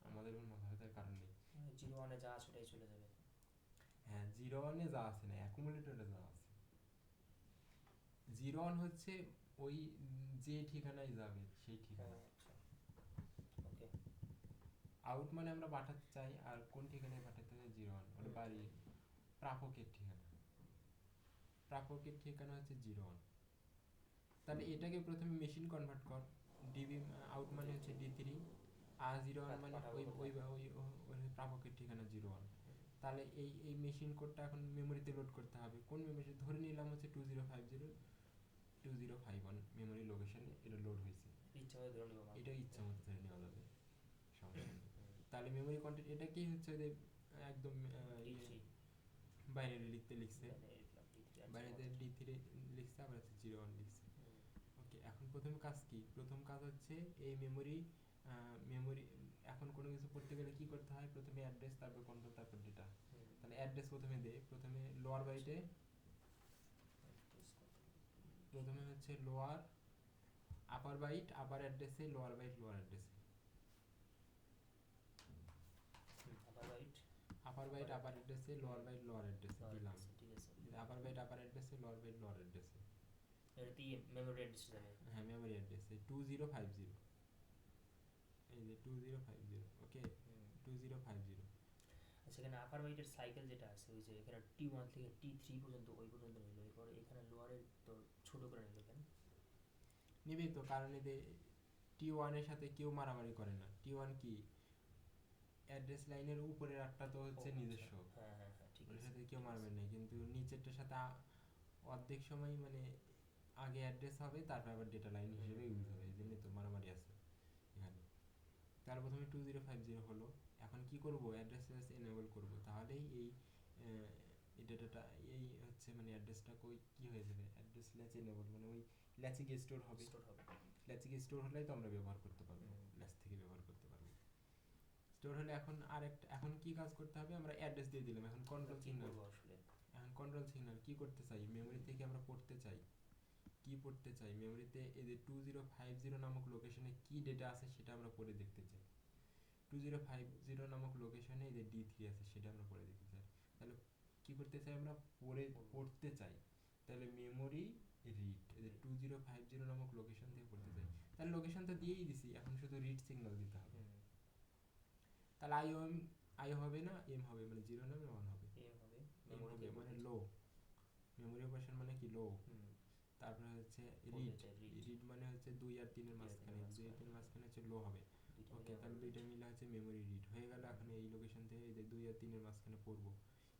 আমাদের কোনো মাথা ব্যথার কারণ নেই। জিরো ওয়ানে যা আছে ওটাই চলে যাবে। হ্যাঁ, 01 যা আছে না, অ্যাকুমুলেটরে যা আছে। 01 হচ্ছে ওই যে ঠিকানায় যাবে সেই ঠিকানা। আচ্ছা ওকে। আউট মানে আমরা পাঠাতে চাই, আর কোন ঠিকানায় পাঠাতে চাই 01, ওটা বাড়ি প্রাপকের ঠিকানা, প্রাপকের ঠিকানা হচ্ছে 01। তাহলে এটাকে প্রথমে মেশিন কনভার্ট কর, ডিবি আউট মানে হচ্ছে D3, আর 01 মানে ওই ওই ওই ওই প্রাপকের ঠিকানা 01। তাহলে এই এই মেশিন কোডটা এখন মেমোরিতে লোড করতে হবে, কোন মেমোরি ধরে নিলাম হচ্ছে 2050 2051 মেমোরি লোকেশনে এটা লোড হয়েছে, ইচ্ছা করে ধরে নিব এটা ইচ্ছা মতো ধরে নেওয়া যাবে, সমস্যা নেই। তাহলে মেমোরি কন্টেন্ট এটাকেই হচ্ছে যে একদম বাইনারি লিখতে লিখছে, বাইনারিতে D3 লিখছে, আবার হচ্ছে 01 লিখছে। ওকে, এখন প্রথম কাজ কি, প্রথম কাজ হচ্ছে এই মেমোরি মেমোরি এখন কোনো কিছু পড়তে গেলে কি করতে হয়, প্রথমে অ্যাড্রেস, তারপর কন্ট্রোল, তারপর ডেটা। তাহলে অ্যাড্রেস প্রথমে দে, প্রথমে লোয়ার বাইটে, প্রথমে হচ্ছে লোয়ার আপার বাইট আপার অ্যাড্রেসে, লোয়ার বাইট লোয়ার অ্যাড্রেসে, আপার বাইট আপার অ্যাড্রেসে, লোয়ার বাইট লোয়ার অ্যাড্রেসে দিলাম। ঠিক আছে, আপার বাইট আপার অ্যাড্রেসে, লোয়ার বাইট লোয়ার অ্যাড্রেসে। এটাতে মেমোরি অ্যাড্রেস যাবে। হ্যাঁ, মেমোরি অ্যাড্রেসে 2050, এই যে 2050, ওকে 2050। সেখানে আপার বাইটের সাইকেল যেটা আছে ওই যে এখানে T1 থেকে T3 পর্যন্ত ওই পর্যন্ত নিল, এরপর এখানে লোয়ারের তো ছোট করে নিল কেন? নিবি তো, কারণ এদের T1 এর সাথে কেউ মারামারি করে না। T1 কি অ্যাড্রেস লাইনের উপরের আটটা তো হচ্ছে নিজস্ব, হ্যাঁ হ্যাঁ হ্যাঁ ঠিক ওর আছে, সাথে কেউ মারামারি নেই, কিন্তু নিচেরটার সাথে অর্ধেক সময় মানে আগে অ্যাড্রেস হবে, তারপর আবার ডেটা লাইন হিসেবে ইউজ হবে, এই জন্যই তো মারামারি আছে এখানে। তার প্রথমে 2050 হলো, এখন কি করব, অ্যাড্রেস এনেবল করব, তাহলেই এই ডেটাটা এই হচ্ছে মানে অ্যাড্রেসটা কই কি হয়ে যাবে, অ্যাড্রেস ল্যাচ এনেবল মানে ওই ল্যাচে গিয়ে স্টোর হবে, ল্যাচে গিয়ে স্টোর হলেই তো আমরা ব্যবহার করতে পারবো, ল্যাচ থেকে ব্যবহার করতে পারবো। স্টোর হলে এখন আরেকটা, এখন কি কাজ করতে হবে, আমরা অ্যাড্রেস দিয়ে দিলাম, এখন কন্ট্রোল সিগন্যাল, এখন কন্ট্রোল সিগন্যাল কি করতে চাই, মেমোরি থেকে আমরা পড়তে চাই, কি পড়তে চাই মেমোরিতে, এই যে 2050 নামক লোকেশনে কি ডেটা আছে সেটা আমরা পড়ে দেখতে চাই। 2050 নামক লোকেশনে এই যে D3 আছে সেটা আমরা পড়ে দেখতে চাই। তাহলে কি করতে চাই, আমরা পড়তে চাই, তাহলে মেমোরি রিড, এই যে 2050 নামক লোকেশন থেকে পড়তে চাই, তাহলে লোকেশন তো দিয়েই দিছি, এখন শুধু রিড সিগন্যাল দিতে হবে। তাহলে আই হবে না এম হবে, মানে 0 না 1 হবে, এম হবে মানে লো, মেমোরি অপারেশন মানে কি লো। তারপরে হচ্ছে রিড মানে হচ্ছে 2 আর 3 এর মাঝখানে, 2 আর 3 এর মাঝখানে হচ্ছে লো হবে। ওকে, তাহলে দুইটা মিলে হচ্ছে মেমোরি রিড হয়ে গেল। এখন এই লোকেশন থেকে এই যে 2 আর 3 এর মাঝখানে পড়বো,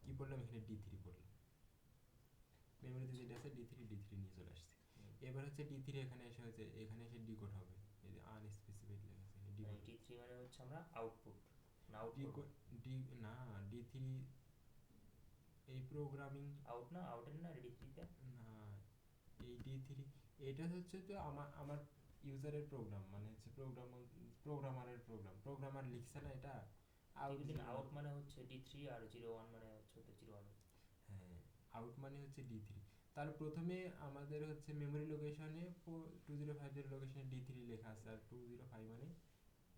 কি পড়লাম এখানে D3 পড়লাম, মেমোরিতে যেটা আছে D3 নিয়ে চলে আসছে। এবার হচ্ছে D3 এখানে এসে হচ্ছে এখানে এসে ডিকোড হবে, এই যে আনস্পেসিফাইড লেখা আছে ডিকোড। D3 মানে হচ্ছে আমরা আউটপুট না ডিকোড না D3 এই প্রোগ্রামিং আউট না, আউটের না D3 তে না, এই D3 এটা হচ্ছে তো আমার ইউজারের প্রোগ্রাম, মানে হচ্ছে প্রোগ্রামারের প্রোগ্রাম, প্রোগ্রামার লিখছে না এটা, আউট আউট মানে হচ্ছে D3 আর 01 মানে হচ্ছে 01। হ্যাঁ, আউট মানে হচ্ছে D3। তাহলে প্রথমে আমাদের হচ্ছে মেমরি লোকেশনে 2050 লোকেশনে D3 লেখা আছে, আর 205 মানে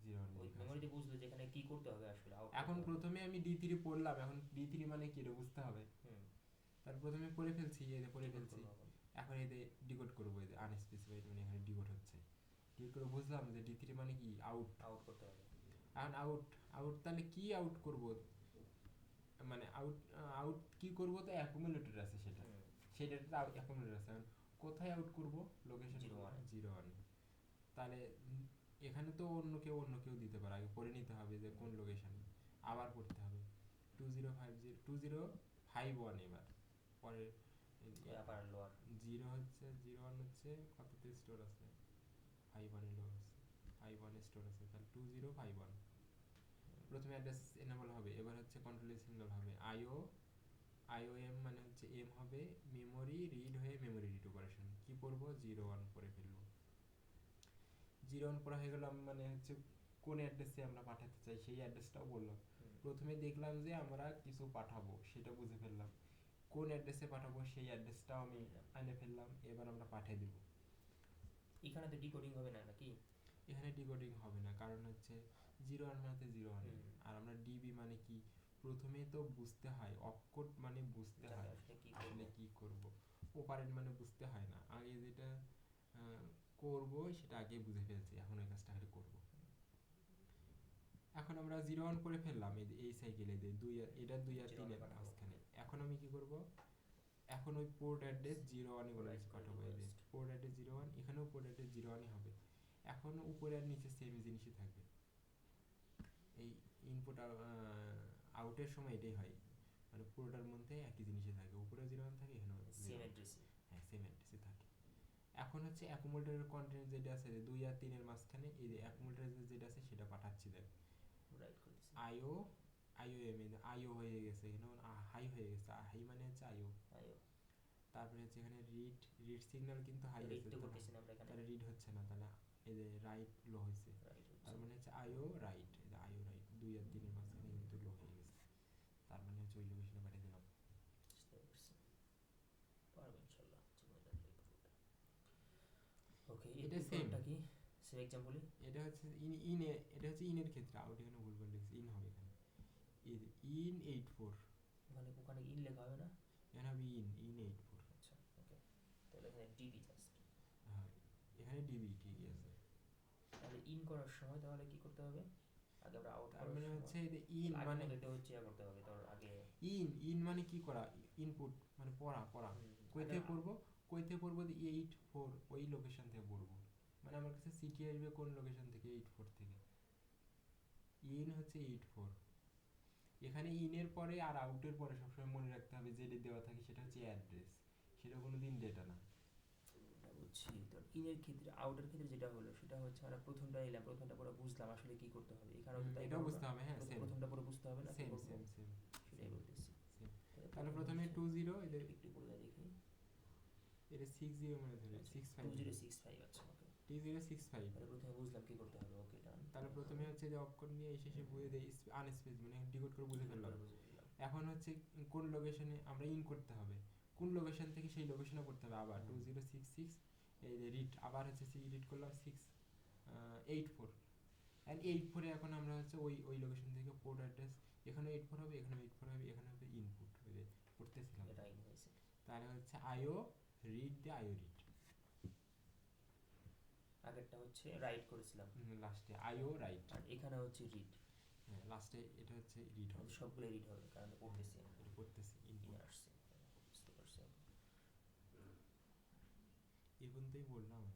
01 ওই লেখা আছে। মেমোরিতে বুঝলো যে এখানে কি করতে হবে আসলে আউট এখন প্রথমে আমি D3 পড়লাম, এখন D3 মানে কি এটা বুঝতে হবে। তার প্রথমে পড়ে ফেলছি, এই যে পড়ে ফেলছি। এখন এতে ডিকোড করবো, এই যে আনস্পেসিফাইড মানে এখানে ডিকোড হচ্ছে। ডিকোড করে বুঝলাম যে D3 মানে কি আউট। আউট করতে হবে। এখন আউট আউট তাহলে কি আউট করব, মানে আউট আউট কি করব, তো অ্যাকুমুলেটর আছে সেটা, সেটা অ্যাকুমুলেটর আছে। এখন কোথায় আউট করব, লোকেশন 01। তাহলে এখানে তো অন্য কেউ দিতে পারে, আগে পড়ে নিতে হবে যে কোন লোকেশন, আবার পড়তে হবে 2051 এবার পরে আবার লোয়ার 0 হচ্ছে 01 হচ্ছে কততে স্টোর আছে, 51 এ লো আছে, 51 এ স্টোর আছে, তাহলে 2051 প্রথমে অ্যাড্রেস এনেবল হবে। এবার হচ্ছে কন্ট্রোল সিগন্যাল হবে আইওএম মানে হচ্ছে এম হবে মেমরি রিড হয়ে মেমরি রিড অপারেশন। কি পড়বো, 01 পড়ে ফেলবো। 01 পড়া হয়ে গেল, মানে হচ্ছে কোন অ্যাড্রেসে আমরা পাঠাতে চাই সেই অ্যাড্রেসটাও বললাম। প্রথমে দেখলাম যে আমরা কিছু পাঠাবো, সেটা বুঝে ফেললাম। কোন অ্যাড্রেসে পাঠাবো সেই অ্যাড্রেসটাও আমি এনে ফেললাম। এবার আমরা পাঠিয়ে দেব। এখানে তো ডিকোডিং হবে না নাকি? এখানে ডিকোডিং হবে না, কারণ হচ্ছে 01 মানে তো 01, আর আমরা ডিবি মানে কি, প্রথমে তো বুঝতে হয়, অপকোড মানে বুঝতে হয় আসলে কি করব, অপারেন্ড মানে বুঝতে হয় না। আগে যেটা করব সেটা আগে বুঝে ফেলছি, এখন ওই কাজটা খালি করব। এখন আমরা 01 করে ফেললাম এই সাইকেলে, এটা 2 আর 3 এর মাঝখানে। এখন আমি কি করব, এখন ওই পোর্ট অ্যাড্রেস 01 এ কোনো কিছু পাঠাবো। এই যে পোর্ট অ্যাড্রেস 01, এখানেও পোর্ট অ্যাড্রেস 01 ই হবে। এখন উপরে আর নিচে সেম জিনিসই থাকবে। এই ইনপুট আউটের সময় এটাই হয়, মানে পুরোটার মধ্যে একই জিনিসই থাকে, উপরে 01 থাকে, এখানেও সেম অ্যাড্রেস। হ্যাঁ, সেম অ্যাড্রেসই থাকে। এখন হচ্ছে অ্যাকুমুলেটরের কন্টেন্ট যেটা আছে 2 আর 3 এর মাঝখানে, এই যে অ্যাকুমুলেটরের যেটা আছে সেটা পাঠাচ্ছি। দেখ রাইট করতেছি আইও আইওএম আইও হয়ে গেছে, এখানে হাই হয়ে গেছে, হাই মানে হচ্ছে আইও। তারপরে হচ্ছে এখানে রিড সিগন্যাল কিন্তু হাই আছে, তাহলে রিড হচ্ছে না, তাহলে এই যে রাইট লো হয়েছে, তার মানে হচ্ছে আইও রাইট। এই যে আইও রাইট 2 আর 3 এর মাঝখানে কিন্তু লো হয়ে গেছে, তার মানে হচ্ছে ওই লোকেশনে পাঠিয়ে দিলাম। পারবে ইনশাআল্লাহ। ওকে, এটা সেম কি সেম एग्जांपल এটা হচ্ছে ইনে, এটা হচ্ছে ইনের ক্ষেত্রে, আউট এখানে ভুল করে লিখছি, ইন হবে এখানে, এই যে ইন 84, ওখানে ইন লেখা হবে না, এখানে হবে ইন 84। আচ্ছা ওকে, তাহলে এখানে ডিবি জাস্ট, হ্যাঁ এখানে ডিবি ঠিকই আছে। তাহলে ইন করার সময় তাহলে কি করতে হবে, আগে আমরা আউট তার মানে হচ্ছে এই যে ইন মানে এটা হচ্ছে করতে হবে তোর আগে। ইন মানে কি করা, ইনপুট মানে পড়া কই থেকে পড়বো, কই থেকে পড়বো, 84 ওই লোকেশন থেকে পড়বো। মানে আমার কাছে সিটি আসবে কোন লোকেশন থেকে, 84 থেকে। ইন হচ্ছে 84। এখানে ইনের পরে আর আউটের পরে সবসময় মনে রাখতে হবে যেটা দেওয়া থাকে সেটা হচ্ছে অ্যাড্রেস, সেটা কোনোদিন ডেটা না। বুঝছি। তো ইনের ক্ষেত্রে আউটের ক্ষেত্রে যেটা হলো সেটা হচ্ছে আমরা প্রথমটা এলাম, প্রথমটা পরে বুঝলাম আসলে কি করতে হবে। এখানেও তাই এটাও বুঝতে হবে, হ্যাঁ সেম, প্রথমটা পরে বুঝতে হবে না, সেম সেটাই বলতেছি। তাহলে প্রথমে 20 এদের একটু বলে দেখি, এটা 60 মানে ধরে 65 2065। আচ্ছা ওকে, 2065। তাহলে প্রথমে বুঝলাম কি করতে হবে। ওকে ডান। তাহলে প্রথমে হচ্ছে যে অক্ষর নিয়ে এই শেষে বুঝে দেই, আনস্পেস মানে ডিকোড করে বুঝে ফেললাম। এখন হচ্ছে কোন লোকেশনে আমরা ইন করতে হবে, কোন লোকেশন থেকে সেই লোকেশনে করতে হবে। আবার 2066 এই যে রিড, আবার হচ্ছে রিড করলাম 684 এন্ড 84 এ এখন আমরা হচ্ছে ওই লোকেশন থেকে পোর্ট অ্যাড্রেস, এখানে 84 হবে, এখানে 84 হবে, এখানে হবে ইনপুট হবে করতেছিলাম। এটা ইন হয়েছে, তাহলে হচ্ছে আইও রিড দিয়ে আইও রিড, আগেরটা হচ্ছে রাইট করেছিলাম, লাস্টে আইও রাইট, আর এখানে হচ্ছে রিড। হ্যাঁ লাস্টে এটা হচ্ছে রিড হবে, সবগুলো রিড হবে কারণ পড়তেছি, এটা করতেছি ইনপুট আসছে। বুঝতে পারছি। এই পর্যন্তই বললাম আমি।